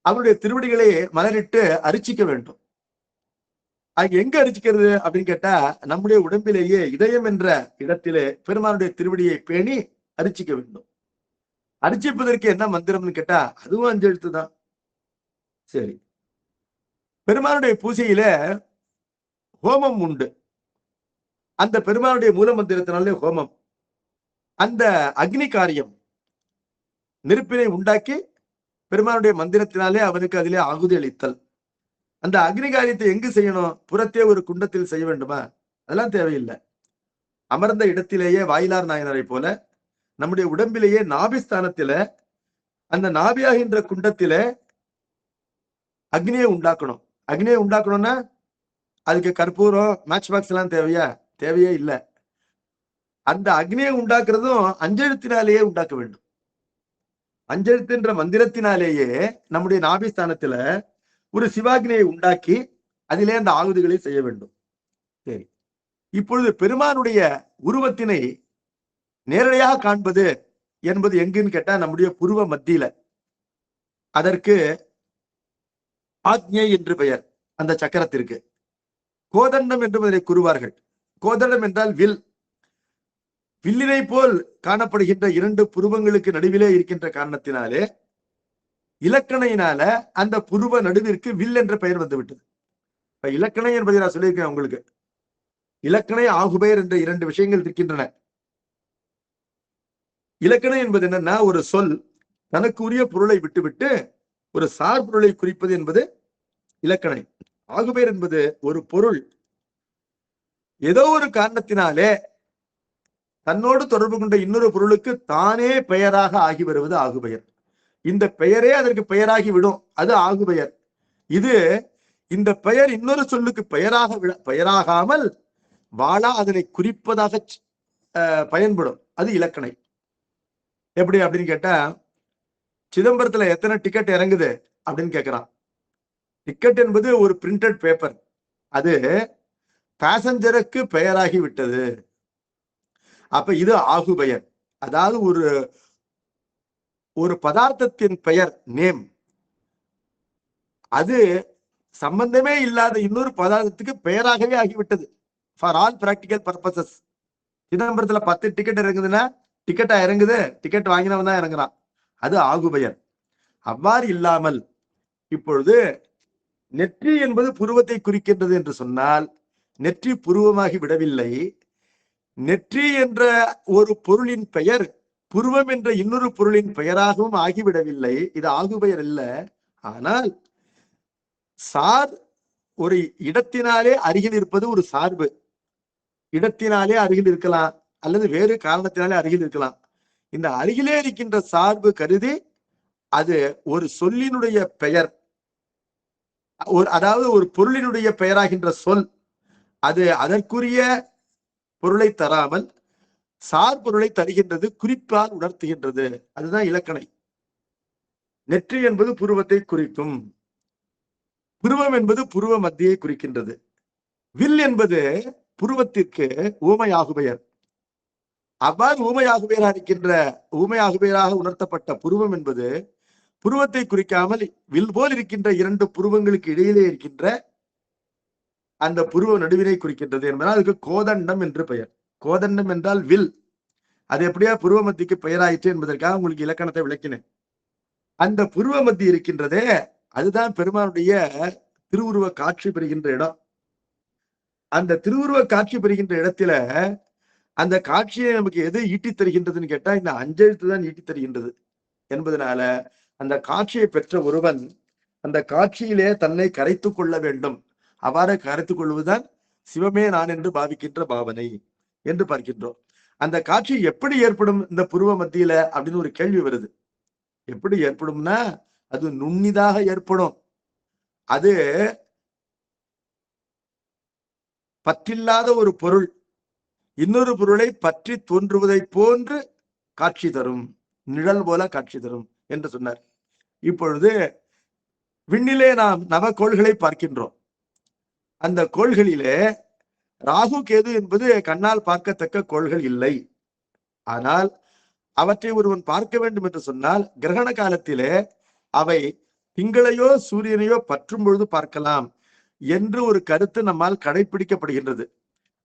அவருடைய திருவடிகளை மலரிட்டு அர்ச்சிக்க வேண்டும். அது எங்க அர்ச்சிக்கிறது அப்படின்னு கேட்டா, நம்முடைய உடம்பிலேயே இதயம் என்ற இடத்திலே பெருமானுடைய திருவடியை பேணி அர்ச்சிக்க வேண்டும். அர்ச்சிப்பதற்கு என்ன மந்திரம்னு கேட்டா, அதுவும் அஞ்செழுத்து தான். சரி, பெருமானுடைய பூஜையில ஹோமம் உண்டு. அந்த பெருமானுடைய மூல மந்திரத்தினாலே ஹோமம். அந்த அக்னி காரியம், நெருப்பினை உண்டாக்கி பெருமானுடைய மந்திரத்தினாலே அவனுக்கு அதிலே ஆகுதி அளித்தல். அந்த அக்னி காரியத்தை எங்கு செய்யணும்? புறத்தே ஒரு குண்டத்தில் செய்ய வேண்டுமா? அதெல்லாம் தேவையில்லை. அமர்ந்த இடத்திலேயே வாயிலார் நாயனரை போல நம்முடைய உடம்பிலேயே நாபிஸ்தானத்தில அந்த நாபியாகின்ற குண்டத்தில அக்னியை உண்டாக்கணும். அக்னியை உண்டாக்கணும்னா அதுக்கு கற்பூரம், மேட்ச் பாக்ஸ் எல்லாம் தேவையா? தேவையே இல்லை. அந்த அக்னியை உண்டாக்குறதும் அஞ்செழுத்தினாலேயே உண்டாக்க வேண்டும். அஞ்செழுத்துன்ற மந்திரத்தினாலேயே நம்முடைய நாபிஸ்தானத்துல ஒரு சிவாக்னியை உண்டாக்கி அதிலே அந்த ஆகுதிகளை செய்ய வேண்டும். சரி, இப்பொழுது பெருமானுடைய உருவத்தினை நேரடியாக காண்பது என்பது எங்குன்னு கேட்டா, நம்முடைய புருவ மத்தியில. அதற்கு ஆக்ஞை என்று பெயர். அந்த சக்கரத்திற்கு கோதண்டம் என்று அதனை கூறுவார்கள். கோதண்டம் என்றால் வில். வில்லினை போல் காணப்படுகின்ற 2 புருவங்களுக்கு நடுவிலே இருக்கின்ற காரணத்தினாலே இலக்கணையினால அந்த புருவ நடுவிற்கு வில் என்ற பெயர் வந்துவிட்டது. இப்ப இலக்கணை என்பதை நான் சொல்லியிருக்கேன் உங்களுக்கு. இலக்கணை, ஆகுபெயர் என்ற 2 விஷயங்கள் இருக்கின்றன. இலக்கணை என்பது என்னன்னா, ஒரு சொல் தனக்கு உரிய பொருளை விட்டுவிட்டு ஒரு சார் பொருளை குறிப்பது என்பது இலக்கணை. ஆகுபெயர் என்பது ஒரு பொருள் ஏதோ ஒரு காரணத்தினாலே தன்னோடு தொடர்பு கொண்ட இன்னொரு பொருளுக்கு தானே பெயராக ஆகி வருவது ஆகுபெயர். இந்த பெயரே அதற்கு பெயராகி விடும், அது ஆகுபெயர். இது இந்த பெயர் இன்னொரு சொல்லுக்கு பெயராகாமல் வாழா அதனை குறிப்பதாக பயன்படும், அது இலக்கணை. எப்படி அப்படின்னு கேட்டா, சிதம்பரத்துல எத்தனை டிக்கெட் இறங்குது அப்படின்னு கேட்கிறான். டிக்கெட் என்பது ஒரு பிரிண்டட் பேப்பர். அது பேசஞ்சருக்கு பெயராகி விட்டது. அப்ப இது ஆகுபெயர். அதாவது ஒரு பதார்த்தத்தின் பெயர் நேம், அது சம்பந்தமே இல்லாத இன்னொரு பதார்த்தத்துக்கு பெயராகவே ஆகிவிட்டது. For all practical purposes. சிதம்பரத்துல 10 டிக்கெட் இறங்குதுன்னா டிக்கெட்டா இறங்குது, டிக்கெட் வாங்கினவன் தான் இறங்குறான். அது ஆகுபெயர். அவ்வாறு இல்லாமல் இப்பொழுது நெற்றி என்பது புருவத்தை குறிக்கின்றது என்று சொன்னால் நெற்றி புருவமாகி விடவில்லை. நெற்றி என்ற ஒரு பொருளின் பெயர் புருவம் என்ற இன்னொரு பொருளின் பெயராகவும் ஆகிவிடவில்லை. இது ஆகுபெயர் அல்ல. ஆனால் சார் ஒரு இடத்தினாலே அருகில் இருப்பது ஒரு சார்பு. இடத்தினாலே அருகில் இருக்கலாம், அல்லது வேறு காரணத்தினாலே அருகில் இருக்கலாம். இந்த அருகிலே இருக்கின்ற சார்பு கருதி அது ஒரு சொல்லினுடைய பெயர், அதாவது ஒரு பொருளினுடைய பெயராகின்ற சொல், அது அதற்குரிய பொருளை தராமல் சார் பொருளை தருகின்றது, குறிப்பால் உணர்த்துகின்றது. அதுதான் இலக்கணை. நெற்றி என்பது புருவத்தை குறிக்கும். புருவம் என்பது புருவ மத்தியை குறிக்கின்றது. வில் என்பது புருவத்திற்கு ஊமையாகுபெயர். அவ்வாறு ஊமையாகுபெயராக இருக்கின்ற ஊமையாகுபெயராக உணர்த்தப்பட்ட புருவம் என்பது புருவத்தை குறிக்காமல் வில் போல் இருக்கின்ற 2 புருவங்களுக்கு இடையிலே இருக்கின்ற அந்த புருவ நடுவினை குறிக்கின்றது என்பதால் அதுக்கு கோதண்டம் என்று பெயர். கோதண்டம் என்றால் வில். அது எப்படியா புருவ மத்திக்கு பெயராயிற்று என்பதற்காக உங்களுக்கு இலக்கணத்தை விளக்கினேன். அந்த புருவ மத்தி இருக்கின்றதே, அதுதான் பெருமானுடைய திருவுருவ காட்சி பெறுகின்ற இடம். அந்த திருவுருவ காட்சி பெறுகின்ற இடத்துல அந்த காட்சியை நமக்கு எது ஈட்டி தருகின்றதுன்னு கேட்டா இந்த அஞ்செழுத்து தான் ஈட்டி தருகின்றது என்பதனால அந்த காட்சியை பெற்ற ஒருவன் அந்த காட்சியிலே தன்னை கரைத்துக் கொள்ள வேண்டும். அவ்வாறு கரைத்துக் கொள்வதுதான் சிவமே நான் என்று பாவிக்கின்ற பாவனை என்று பார்க்கின்றோம். அந்த காட்சி எப்படி ஏற்படும் இந்த புருவ மத்தியில அப்படின்னு ஒரு கேள்வி வருது. எப்படி ஏற்படும்னா அது நுண்ணிதாக ஏற்படும். அது பற்றில்லாத ஒரு பொருள் இன்னொரு பொருளை பற்றி தோன்றுவதை போன்று காட்சி தரும், நிழல் போல காட்சி தரும் என்று சொன்னார். இப்பொழுது விண்ணிலே நாம் நவக்கோள்களை பார்க்கின்றோம். அந்த கோள்களிலே ராகு கேது என்பது கண்ணால் பார்க்கத்தக்க கோள்கள் இல்லை. ஆனால் அவற்றை ஒருவன் பார்க்க வேண்டும் என்று சொன்னால் கிரகண காலத்திலே அவை திங்களையோ சூரியனையோ பற்றும் பொழுது பார்க்கலாம் என்று ஒரு கருத்து நம்மால் கடைபிடிக்கப்படுகின்றது.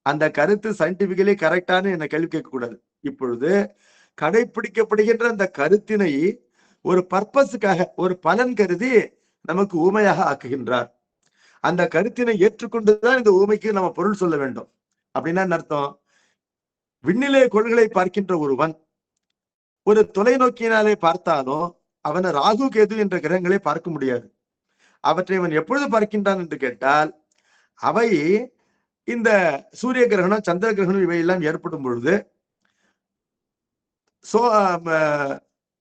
அந்த கருத்து சயின்டிபிக்கலி கரெக்டான என்ன கேள்வி கேட்கக்கூடாது. இப்பொழுது கடைபிடிக்கப்படுகின்ற அந்த கருத்தினை ஒரு பர்பஸுக்காக ஒரு பலன் கருதி நமக்கு ஊமையாக ஆக்குகின்றார். அந்த கருத்தினை ஏற்றுக்கொண்டுதான் இந்த ஊமைக்கு நம்ம பொருள் சொல்ல வேண்டும். அப்படின்னா அர்த்தம், விண்ணிலே கோள்களை பார்க்கின்ற ஒருவன் ஒரு தொலைநோக்கியினாலே பார்த்தாலும் அவனை ராகு கேது என்ற கிரகங்களை பார்க்க முடியாது. அவற்றை அவன் எப்பொழுது பார்க்கின்றான் என்று கேட்டால் அவை இந்த சூரிய கிரகணம் சந்திர கிரகணம் இவையெல்லாம் ஏற்படும் பொழுது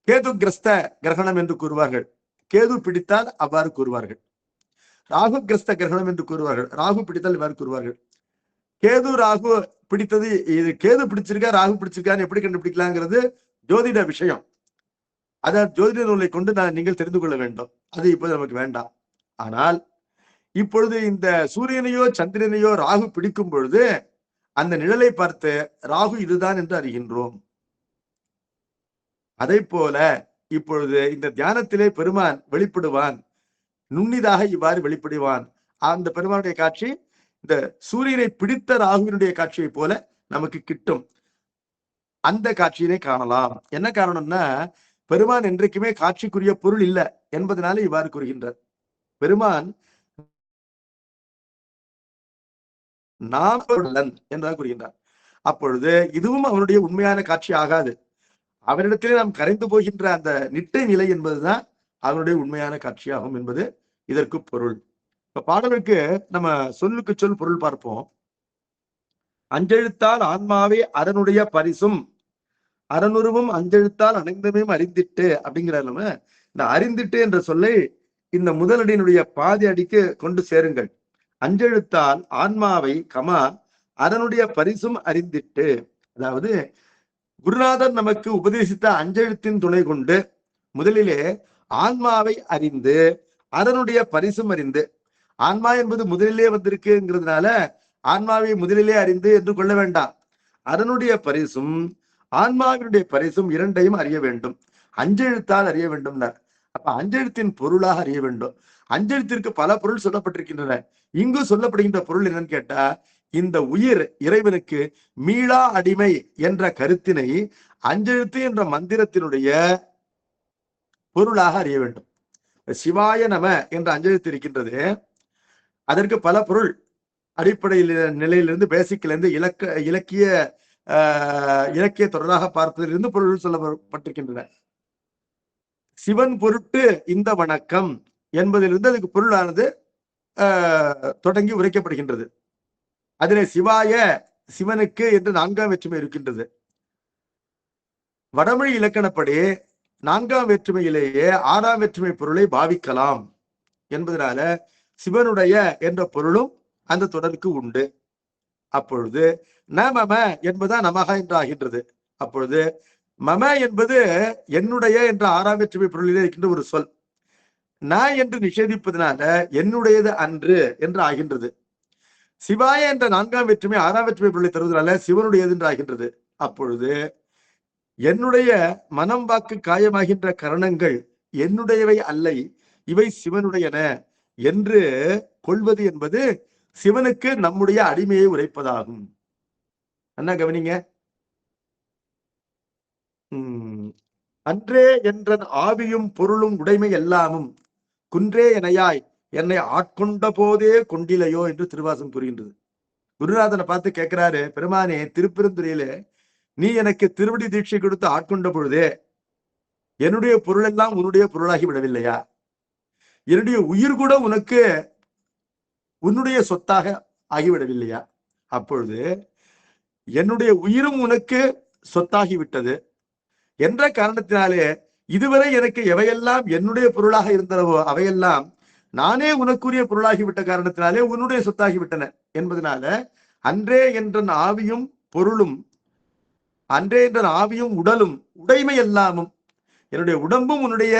கேது கிரஸ்த கிரகணம் என்று கூறுவார்கள். கேது பிடித்தால் அவ்வாறு கூறுவார்கள். ராகு கிரஸ்த கிரகணம் என்று கூறுவார்கள். ராகு பிடித்தால் இவ்வாறு கூறுவார்கள். கேது ராகு பிடித்தது, இது கேது பிடிச்சிருக்கா ராகு பிடிச்சிருக்கான்னு எப்படி கண்டுபிடிக்கலாங்கிறது ஜோதிட விஷயம். அதை ஜோதிட நூலை கொண்டு நீங்கள் தெரிந்து கொள்ள வேண்டும். அது இப்போது நமக்கு வேண்டாம். ஆனால் இப்பொழுது இந்த சூரியனையோ சந்திரனையோ ராகு பிடிக்கும் பொழுது அந்த நிழலை பார்த்து ராகு இதுதான் என்று அறிகின்றோம். அதை போல இப்பொழுது இந்த தியானத்திலே பெருமான் வெளிப்படுவான், நுண்ணிதாக இவ்வாறு வெளிப்படுவான். அந்த பெருமானுடைய காட்சி இந்த சூரியனை பிடித்த ராகுவினுடைய காட்சியை போல நமக்கு கிட்டும். அந்த காட்சியினை காணலாம். என்ன காரணம்னா பெருமான் என்றைக்குமே காட்சிக்குரிய பொருள் இல்லை என்பதனால இவ்வாறு கூறுகின்றார். பெருமான் நாம் என்றால் கூறுகின்றார். அப்பொழுது இதுவும் அவனுடைய உண்மையான காட்சி ஆகாது. அவனிடத்திலே நாம் கரைந்து போகின்ற அந்த நிட்டை நிலை என்பதுதான் அவனுடைய உண்மையான காட்சியாகும் என்பது இதற்கு பொருள். இப்ப பாடலுக்கு நம்ம சொல்லுக்கு சொல் பொருள் பார்ப்போம். அஞ்செழுத்தால் ஆன்மாவே அரனுடைய பரிசும் அரணுருவும் அஞ்செழுத்தால் அனைந்தமையும் அறிந்திட்டு அப்படிங்கிறார். நம்ம இந்த அறிந்திட்டு என்ற சொல்லை இந்த முதலடியினுடைய பாதி அடிக்கு கொண்டு சேருங்கள். அஞ்செழுத்தால் ஆன்மாவை கமா அரனுடைய பரிசும் அறிந்திட்டு, அதாவது குருநாதர் நமக்கு உபதேசித்த அஞ்செழுத்தின் துணை கொண்டு முதலிலே ஆன்மாவை அறிந்து அரனுடைய பரிசும் அறிந்து, ஆன்மா என்பது முதலிலே வந்திருக்குங்கிறதுனால ஆன்மாவை முதலிலே அறிந்து என்று கொள்ள வேண்டாம். அதனுடைய பரிசும் ஆன்மாவினுடைய பரிசும் இரண்டையும் அறிய வேண்டும். அஞ்செழுத்தால் அறிய வேண்டும். அப்ப அஞ்செழுத்தின் பொருளாக அறிய வேண்டும். அஞ்செழுத்திற்கு பல பொருள் சொல்லப்பட்டிருக்கின்றன. இங்கு சொல்லப்படுகின்ற பொருள் என்னன்னு கேட்டா, இந்த உயிர் இறைவனுக்கு மீளா அடிமை என்ற கருத்தினை அஞ்செழுத்து என்ற மந்திரத்தினுடைய பொருளாக அறிய வேண்டும். சிவாய நம என்ற அஞ்செழுத்து இருக்கின்றது. அதற்கு பல பொருள் அடிப்படையில் நிலையிலிருந்து பேசிக்கிலிருந்து இலக்கிய தொடராக பார்ப்பதிலிருந்து பொருள் சொல்லப்பட்டிருக்கின்றன. சிவன் பொருட்டு இந்த வணக்கம் என்பதிலிருந்து அதுக்கு பொருளானது தொடங்கி உரைக்கப்படுகின்றது. அதிலே சிவாய சிவனுக்கு என்று 4ஆம் வேற்றுமை இருக்கின்றது. வடமொழி இலக்கணப்படி 4ஆம் வேற்றுமையிலேயே 6ஆம் வேற்றுமை பொருளை பாவிக்கலாம் என்பதனால சிவனுடைய என்ற பொருளும் அந்த தொடருக்கு உண்டு. அப்பொழுது நம என்பதுதான் நமக என்று ஆகின்றது. அப்பொழுது மம என்பது என்னுடைய என்ற 6ஆம் வேற்றுமை பொருளிலே இருக்கின்ற ஒரு சொல். ந என்று நிஷேதிப்பதனால என்னுடையது அன்று என்று ஆகின்றது. சிவாய என்ற 4ஆம் வேற்றுமை 6ஆம் வேற்றுமை பொருளை தருவதனால சிவனுடையது என்று ஆகின்றது. அப்பொழுது என்னுடைய மனம் வாக்கு காயமாகின்ற கரணங்கள் என்னுடையவை அல்லை, இவை சிவனுடையன என்று கொள்வது என்பது சிவனுக்கு நம்முடைய அடிமையை உரைப்பதாகும். என்ன கவனிங்க. அன்றே என்றன் ஆவியும் பொருளும் உடைமை எல்லாமும் குன்றே எனையாய் என்னை ஆட்கொண்ட போதே கொண்டிலையோ என்று திருவாசகம் கூறுகின்றது. குருநாதனை பார்த்து கேட்கிறாரு, பெருமானே திருப்பெருந்துறையிலே நீ எனக்கு திருவடி தீட்சை கொடுத்து ஆட்கொண்ட பொழுதே என்னுடைய பொருள் எல்லாம் உன்னுடைய பொருளாகி விடவில்லையா? என்னுடைய உயிர் கூட உனக்கு உன்னுடைய சொத்தாக ஆகிவிடவில்லையா? அப்பொழுது என்னுடைய உயிரும் உனக்கு சொத்தாகிவிட்டது என்ற காரணத்தினாலே இதுவரை எனக்கு எவையெல்லாம் என்னுடைய பொருளாக இருந்தனவோ அவையெல்லாம் நானே உனக்குரிய பொருளாகிவிட்ட காரணத்தினாலே உன்னுடைய சொத்தாகிவிட்டன என்பதனால அன்றே என்ற ஆவியும் பொருளும், அன்றே என்ற ஆவியும் உடலும் உடைமை எல்லாமும், என்னுடைய உடம்பும் உன்னுடைய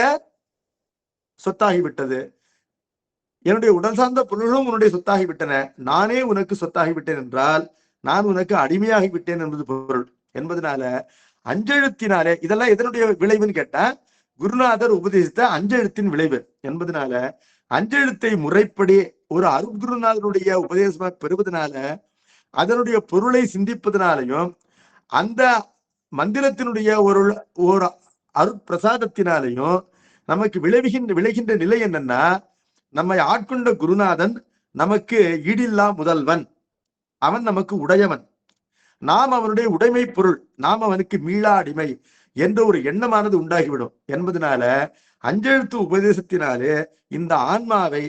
சொத்தாகிவிட்டது, என்னுடைய உடல் சார்ந்த பொருள்களும் உன்னுடைய சொத்தாகிவிட்டன, நானே உனக்கு சொத்தாகிவிட்டேன் என்றால் நான் உனக்கு அடிமையாகிவிட்டேன் என்பது பொருள் என்பதனால அஞ்செழுத்தினாலே இதெல்லாம் எதனுடைய விளைவுன்னு கேட்டா குருநாதர் உபதேசித்த அஞ்செழுத்தின் விளைவு என்பதனால அஞ்செழுத்தை முறைப்படி ஒரு அருட்குருநாதனுடைய உபதேசமாக பெறுவதனால அதனுடைய பொருளை சிந்திப்பதனாலையும் அந்த மந்திரத்தினுடைய ஒரு அருட்பிரசாதத்தினாலையும் நமக்கு விளைகின்ற நிலை என்னன்னா, நம்மை ஆட்கொண்ட குருநாதன் நமக்கு ஈடில்லா முதல்வன், அவன் நமக்கு உடையவன், நாம் அவனுடைய உடைமை பொருள், நாம் அவனுக்கு மீளா அடிமை என்ற ஒரு எண்ணமானது உண்டாகிவிடும் என்பதனால அஞ்செழுத்து உபதேசத்தினாலே இந்த ஆன்மாவை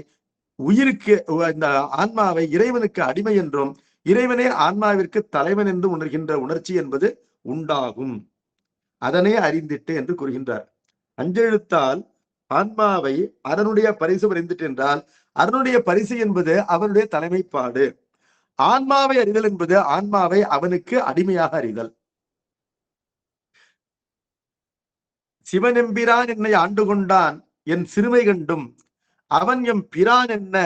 உயிருக்கு, இந்த ஆன்மாவை இறைவனுக்கு அடிமை என்றும் இறைவனே ஆன்மாவிற்கு தலைவன் என்று உணர்கின்ற உணர்ச்சி என்பது உண்டாகும். அதனை அறிந்திட்டு என்று கூறுகின்றார். அஞ்செழுத்தால் ஆன்மாவை அதனுடைய பரிசு அறிந்திட்டு என்றால் அதனுடைய பரிசு என்பது அவனுடைய தலைமைப்பாடு. ஆன்மாவை அறிதல் என்பது ஆன்மாவை அவனுக்கு அடிமையாக அறிதல். சிவனெம்பிரான் என்னை ஆண்டு கொண்டான் என் சிறுமை கண்டும் அவன் எம் பிரான் என்ன.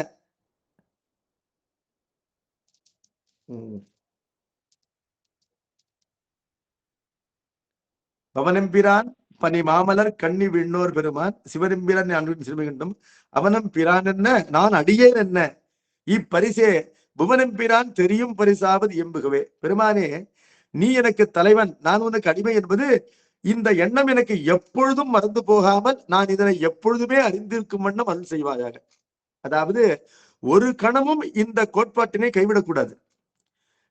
பவனெம்பிரான் பனி மாமலர் கண்ணி விண்ணோர் பெருமான் சிவனெம்பிரான் ஆண்டு சிறுமை கண்டும் அவனம் பிரான் என்ன நான் அடியேன் என்ன இப்பரிசே புவனெம்பிரான் தெரியும் பரிசாவது எம்புகவே. பெருமானே, நீ எனக்கு தலைவன், நான் உனக்கு அடிமை என்பது இந்த எண்ணம் எனக்கு எப்பொழுதும் மறந்து போகாமல் நான் இதனை எப்பொழுதுமே அறிந்திருக்கும் வண்ணம் அருள் செய்வாயாக. அதாவது ஒரு கணமும் இந்த கோட்பாட்டினை கைவிடக்கூடாது.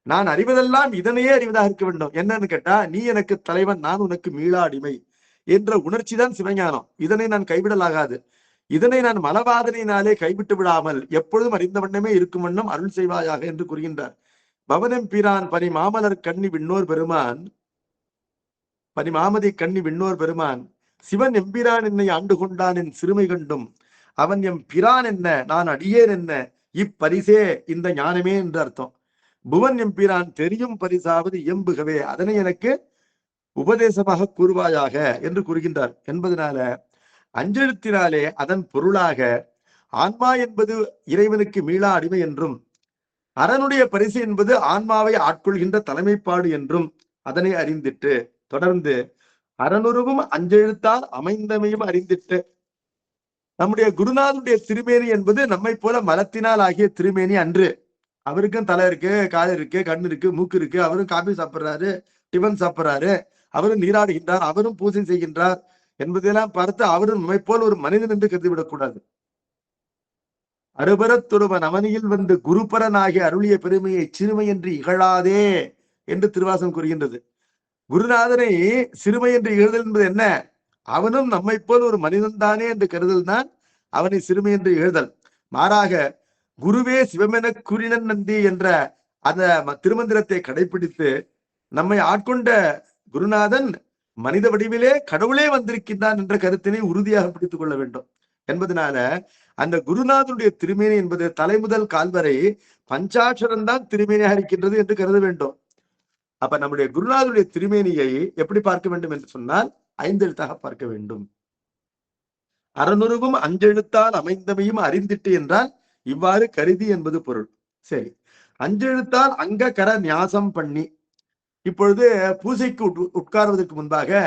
நான் அறிவதெல்லாம் இதனையே அறிவதாக இருக்க வேண்டும். என்னன்னு கேட்டா, நீ எனக்கு தலைவன், நான் உனக்கு மீளா அடிமை என்ற உணர்ச்சி தான் சிவஞானம். இதனை நான் கைவிடலாகாது. இதனை நான் மனவாதனையினாலே கைவிட்டு விடாமல் எப்பொழுதும் அறிந்த வண்ணமே இருக்கும் வண்ணம் அருள் செய்வாயாக என்று கூறுகின்றார். பவனெம்பிரான் பனி மாமலர் கண்ணி விண்ணோர் பெருமான், பனி மாமதி கண்ணி விண்ணோர் பெருமான் சிவன் எம்பிரான் என்னை ஆண்டு கொண்டான் என் சிறுமை கண்டும் அவன் எம் பிரான் என்ன நான் அடியேன் என்ன இப்பரிசே இந்த ஞானமே என்று அர்த்தம். புவன் எம்பிரான் தெரியும் பரிசாவது இயம்புகவே, அதனை எனக்கு உபதேசமாக கூறுவாயாக என்று கூறுகின்றார் என்பதனால அஞ்செழுத்தினாலே அதன் பொருளாக ஆன்மா என்பது இறைவனுக்கு மீளா அடிமை என்றும், அறனுடைய பரிசு என்பது ஆன்மாவை ஆட்கொள்கின்ற தலைமைப்பாடு என்றும் அதனை அறிந்திட்டு தொடர்ந்து அறனுருவும் அஞ்செழுத்தால் அமைந்தமையும் அறிந்திட்டு, நம்முடைய குருநாதனுடைய திருமேனி என்பது நம்மை போல மலத்தினால் ஆகிய திருமேனி அன்று. அவருக்கும் தலை இருக்கு, கால் இருக்கு, கண்ணு இருக்கு, மூக்கு இருக்கு. அவரும் காபி சாப்பிடுறாரு, டிபன் சாப்பிடுறாரு, அவரும் நீராடுகின்றார், அவரும் பூஜை செய்கின்றார் என்பதெல்லாம் பார்த்து அவரும் நம்மை போல ஒரு மனிதன் என்று கருதிவிடக் கூடாது. அருபரத்தொருவன் அவனியில் வந்து குருபரனாகிய அருளிய பெருமையை சிறுமை என்று இகழாதே என்று திருவாசகம் கூறுகின்றது. குருநாதனை சிறுமை என்று இகழ்தல் என்பது என்ன? அவனும் நம்மை போல் ஒரு மனிதன் தானே என்று கருதல் தான் அவனை சிறுமை என்று இகழ்தல். மாறாக குருவே சிவமென கூறினன் நந்தி என்ற அந்த திருமந்திரத்தை கடைபிடித்து நம்மை ஆட்கொண்ட குருநாதன் மனித வடிவிலே கடவுளே வந்திருக்கின்றான் என்ற கருத்தினை உறுதியாக பிடித்துக் கொள்ள வேண்டும் என்பதனால அந்த குருநாதனுடைய திருமேனி என்பது தலைமுதல் கால்வரை பஞ்சாட்சரம் தான் திருமேனியாக இருக்கின்றது என்று கருத வேண்டும். அப்ப நம்முடைய குருநாதனுடைய திருமேனியை எப்படி பார்க்க வேண்டும் என்று சொன்னால் 5 எழுத்தாக பார்க்க வேண்டும். அறனுருவும் அஞ்செழுத்தால் அமைந்தமையும் அறிந்திட்டு என்றால் இவ்வாறு கருதி என்பது பொருள். சரி, அஞ்செழுத்தால் அங்க கர நியாசம் பண்ணி, இப்பொழுது பூஜைக்கு உட்கார்வதற்கு முன்பாக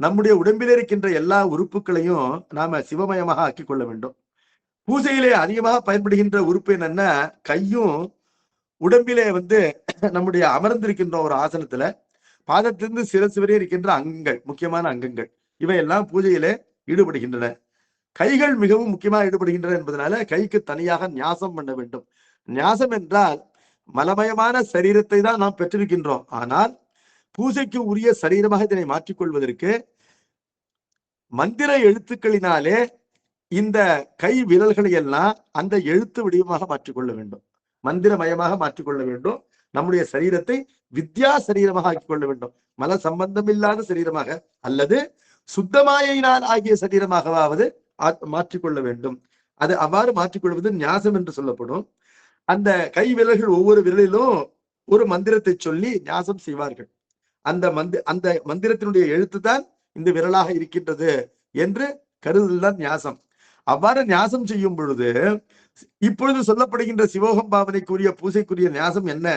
நம்முடைய உடம்பில் இருக்கின்ற எல்லா உறுப்புகளையும் நாம சிவமயமாக ஆக்கிக் கொள்ள வேண்டும். பூஜையிலே அதிகமாக பயன்படுகின்ற உறுப்பு என்னன்னா கையும், உடம்பிலே நம்முடைய அமர்ந்திருக்கின்ற ஒரு ஆசனத்துல பாதத்திலிருந்து சிரசு வரை இருக்கின்ற அங்கங்கள், முக்கியமான அங்கங்கள், இவையெல்லாம் பூஜையிலே ஈடுபடுகின்றன. கைகள் மிகவும் முக்கியமாக ஈடுபடுகின்றன என்பதனால கைக்கு தனியாக நியாசம் பண்ண வேண்டும். நியாசம் என்றால் மலமயமான சரீரத்தை தான் நாம் பெற்றிருக்கின்றோம். ஆனால் பூஜைக்கு உரிய சரீரமாக இதனை மாற்றிக்கொள்வதற்கு மந்திர எழுத்துக்களினாலே இந்த கை விரல்களை எல்லாம் அந்த எழுத்து வடிவமாக மாற்றிக்கொள்ள வேண்டும். மந்திரமயமாக மாற்றிக்கொள்ள வேண்டும். நம்முடைய சரீரத்தை வித்யா சரீரமாக ஆக்கிக் கொள்ள வேண்டும். மல சம்பந்தம் இல்லாத சரீரமாக அல்லது சுத்தமாயினால் ஆகிய சரீரமாகவாவது மாற்றிக்கொள்ள வேண்டும். அது அவ்வாறு மாற்றிக்கொள்வது ஞாசம் என்று சொல்லப்படும். அந்த கை விரல்கள் ஒவ்வொரு விரலிலும் ஒரு மந்திரத்தை சொல்லி ஞாசம் செய்வார்கள். அந்த மந்திரத்தினுடைய எழுத்து தான் இந்த விரலாக இருக்கின்றது என்று கருதுதல் தான் ஞாசம். அவ்வாறு ஞாசம் செய்யும் பொழுது இப்பொழுது சொல்லப்படுகின்ற சிவோகம் பாவனைக்குரிய பூசைக்குரிய ஞாசம் என்ன,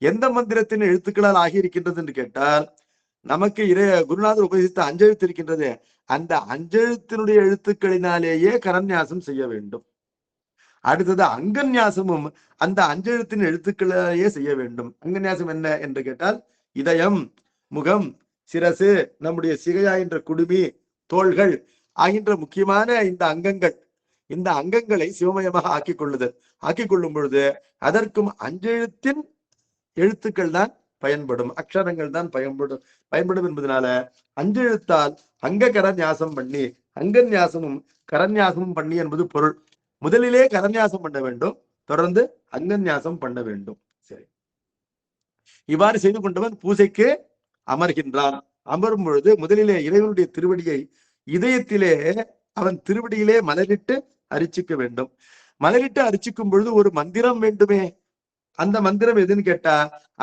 எந்த மந்திரத்தின் எழுத்துக்களால் ஆகியிருக்கின்றது என்று கேட்டால், நமக்கு குருநாதர் உபதேசித்த அஞ்செழுத்து இருக்கின்றது, அந்த அஞ்செழுத்தினுடைய எழுத்துக்களினாலேயே கரநியாசம் செய்ய வேண்டும். அடுத்தது அங்கன்யாசமும் அந்த அஞ்செழுத்தின் எழுத்துக்களையே செய்ய வேண்டும். அங்கன்யாசம் என்ன என்று கேட்டால், இதயம், முகம், சிரசு, நம்முடைய சிகையா என்ற குடுமி, தோள்கள் ஆகின்ற முக்கியமான இந்த அங்கங்களை சிவமயமாக ஆக்கிக் கொள்ளும் பொழுது அதற்கும் அஞ்செழுத்தின் எழுத்துக்கள் தான் பயன்படும், அக்ஷரங்கள் தான் பயன்படும் என்பதனால அஞ்செழுத்தால் அங்க கரநியாசம் பண்ணி, அங்கன்யாசமும் கரநியாசமும் பண்ணி என்பது பொருள். முதலிலே கரநியாசம் பண்ண வேண்டும், தொடர்ந்து அங்கன்யாசம் பண்ண வேண்டும். சரி, இவ்வாறு செய்து கொண்டவன் பூஜைக்கு அமர்கின்றான். அமரும் பொழுது முதலிலே இறைவனுடைய திருவடியை இதயத்திலே அவன் திருவடியிலே மலரிட்டு அரிச்சிக்க வேண்டும். மலரிட்டு அரிச்சிக்கும் பொழுது ஒரு மந்திரம் வேண்டுமே. அந்த மந்திரம் எதுன்னு கேட்டா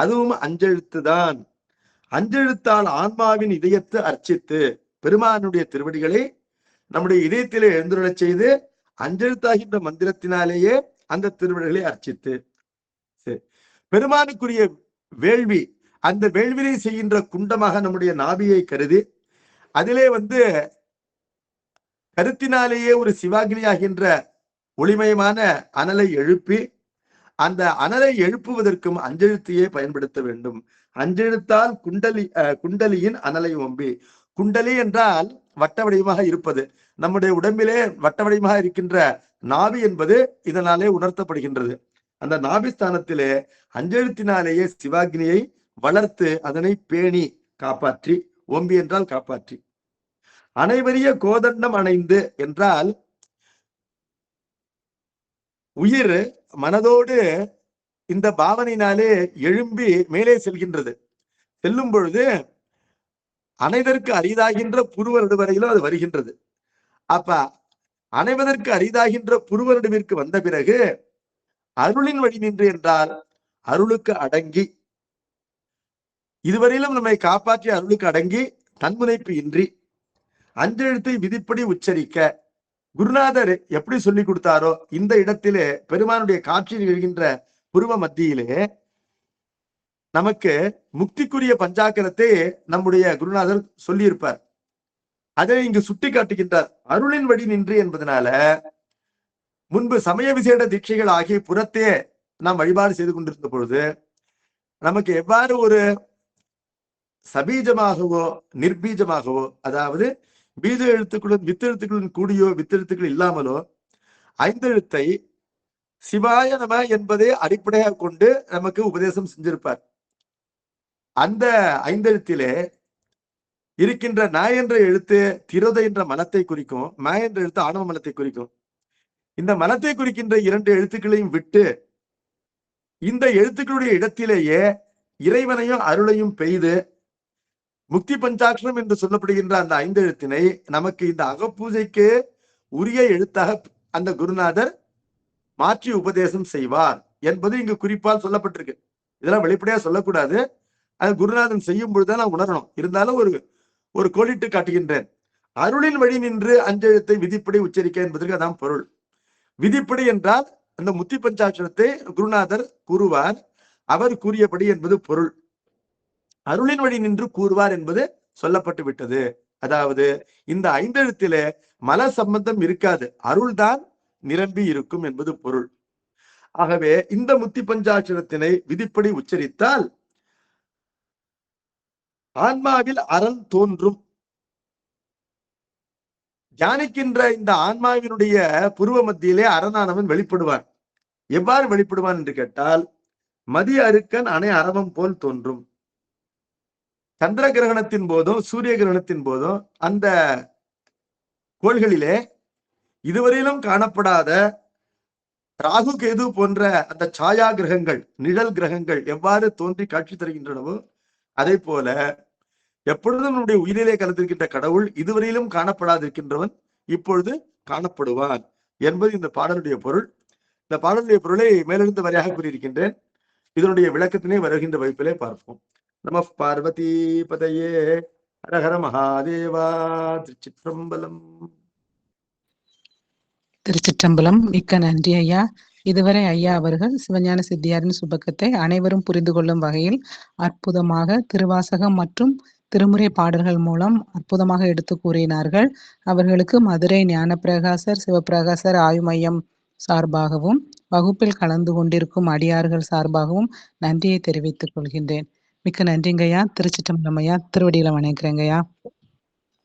அதுவும் அஞ்செழுத்து தான். அஞ்செழுத்தால் ஆன்மாவின் இதயத்தை அர்ச்சித்து பெருமானுடைய திருவடிகளை நம்முடைய இதயத்திலே எழுந்துள்ளச் செய்து அஞ்செழுத்தாகின்ற மந்திரத்தினாலேயே அந்த திருவடிகளை அர்ச்சித்து, சரி, பெருமானுக்குரிய வேள்வி, அந்த வேள்வியை செய்கின்ற குண்டமாக நம்முடைய நாபியை கருதி அதிலே கருத்தினாலேயே ஒரு சிவாகினியாகின்ற ஒளிமயமான அனலை எழுப்பி, அந்த அனலை எழுப்புவதற்கும் அஞ்செழுத்தையே பயன்படுத்த வேண்டும். அஞ்செழுத்தால் குண்டலியின் அனலை ஒம்பி. குண்டலி என்றால் வட்ட வடிவமாக இருப்பது. நம்முடைய உடம்பிலே வட்ட வடிவமாக இருக்கின்ற நாபி என்பது இதனாலே உணர்த்தப்படுகின்றது. அந்த நாபிஸ்தானத்திலே அஞ்செழுத்தினாலேயே சிவாகினியை வளர்த்து அதனை பேணி காப்பாற்றி, ஓம்பி என்றால் காப்பாற்றி, அனைவரிய கோதண்டம் அணைந்து என்றால் உயிர் மனதோடு இந்த பாவனையினாலே எழும்பி மேலே செல்கின்றது. செல்லும் பொழுது அனைவருக்கு அரிதாகின்ற புருவ வரையிலும் அது வருகின்றது. அப்ப அனைவதற்கு அரிதாகின்ற புருவ நடுவிற்கு வந்த பிறகு அருளின் வழி நின்று என்றால் அருளுக்கு அடங்கி, இதுவரையிலும் நம்மை காப்பாற்றிய அருளுக்கு அடங்கி தன்முனைப்பு இன்றி அஞ்செழுத்தை விதிப்படி உச்சரிக்க, குருநாதர் எப்படி சொல்லி கொடுத்தாரோ இந்த இடத்திலே பெருமானுடைய காட்சி நிகழ்கின்ற புருவ மத்தியிலே நமக்கு முக்திக்குரிய பஞ்சாக்கரத்தை நம்முடைய குருநாதர் சொல்லியிருப்பார். அதை இங்கு சுட்டி காட்டுகின்றார். அருளின் வழி நின்று என்பதனால முன்பு சமய விசேட தீட்சைகள் ஆகிய புறத்தே நாம் வழிபாடு செய்து கொண்டிருந்த பொழுது நமக்கு எவ்வாறு ஒரு சபீஜமாகவோ நிர்பீஜமாகவோ, அதாவது பீஜ எழுத்துக்களும் வித்தெழுத்துக்களும் கூடியோ வித்தெழுத்துக்கள் இல்லாமலோ ஐந்தெழுத்தை சிவாய நம என்பதை அடிப்படையாக கொண்டு நமக்கு உபதேசம் செஞ்சிருப்பார். அந்த ஐந்தெழுத்திலே இருக்கின்ற ந என்ற எழுத்து திரோத என்ற மனத்தை குறிக்கும், ம என்ற எழுத்து ஆணவ மனத்தை குறிக்கும். இந்த மனத்தை குறிக்கின்ற இரண்டு எழுத்துக்களையும் விட்டு இந்த எழுத்துக்களுடைய இடத்திலேயே இறைவனையும் அருளையும் பெய்து முக்தி பஞ்சாட்சரம் என்று சொல்லப்படுகின்ற அந்த ஐந்து எழுத்தினை நமக்கு இந்த அகப்பூஜைக்கு உரிய எழுத்தாக அந்த குருநாதர் மாற்றி உபதேசம் செய்வார் என்பது இங்கு குறிப்பால் சொல்லப்பட்டிருக்கு. இதெல்லாம் வெளிப்படையா சொல்லக்கூடாது. அது குருநாதன் செய்யும் பொழுதுதான் நான் உணரணும். இருந்தாலும் ஒரு கோடிட்டு காட்டுகின்றேன். அருளின் வழி நின்று அஞ்செழுத்தை விதிப்படி உச்சரிக்க என்பதற்கு அதான் பொருள். விதிப்படி என்றால் அந்த முத்தி பஞ்சாட்சரத்தை குருநாதர் கூறுவார், அவர் கூறியபடி என்பது பொருள். அருளின் வழி நின்று கூறுவார் என்பது சொல்லப்பட்டு விட்டது. அதாவது இந்த ஐந்தெழுத்திலே மல சம்பந்தம் இருக்காது, அருள்தான் நிரம்பி இருக்கும் என்பது பொருள். ஆகவே இந்த முத்தி பஞ்சாட்சரத்தினை விதிப்படி உச்சரித்தால் ஆன்மாவில் அரண் தோன்றும். தியானிக்கின்ற இந்த ஆன்மாவினுடைய புருவ மத்தியிலே அரணானவன் வெளிப்படுவான். எவ்வாறு வெளிப்படுவான் என்று கேட்டால், மதிய அருக்கன் அணை அரவம் போல் தோன்றும். சந்திர கிரகணத்தின் போதும் சூரிய கிரகணத்தின் போதும் அந்த கோள்களிலே இதுவரையிலும் காணப்படாத ராகு கேது போன்ற அந்த சாயா கிரகங்கள், நிழல் கிரகங்கள் எவ்வாறு தோன்றி காட்சி தருகின்றனவோ அதே போல எப்பொழுதும் நம்முடைய உயிரிலே கலந்திருக்கின்ற கடவுள் இதுவரையிலும் காணப்படாதிருக்கின்றவன் இப்பொழுது காணப்படுவான் என்பது இந்த பாடலுடைய பொருள். இந்த பாடலுடைய பொருளை மேலிருந்து வரையாக கூறியிருக்கின்றேன். இதனுடைய விளக்கத்தினை வருகின்ற வகுப்பிலே பார்ப்போம். நம பார்வதி பதையே, ஹரஹர மகாதேவா. திருச்சிற்றம்பலம். திருச்சிற்றம்பலம். மிக்க நன்றி ஐயா. இதுவரை ஐயா அவர்கள் சிவஞான சித்தியாரின் சுபக்கத்தை அனைவரும் புரிந்து கொள்ளும் வகையில் அற்புதமாக திருவாசகம் மற்றும் திருமுறை பாடல்கள் மூலம் அற்புதமாக எடுத்து கூறினார்கள். அவர்களுக்கு மதுரை ஞானப்பிரகாசர் சிவபிரகாசர் ஆய்வு மையம் சார்பாகவும் வகுப்பில் கலந்து கொண்டிருக்கும் அடியார்கள் சார்பாகவும் நன்றியை தெரிவித்துக் கொள்கின்றேன். மிக்க நன்றிங்கய்யா. திருச்சிற்றம்பலம் ஐயா. திருவடியில வணங்குறேங்கய்யா.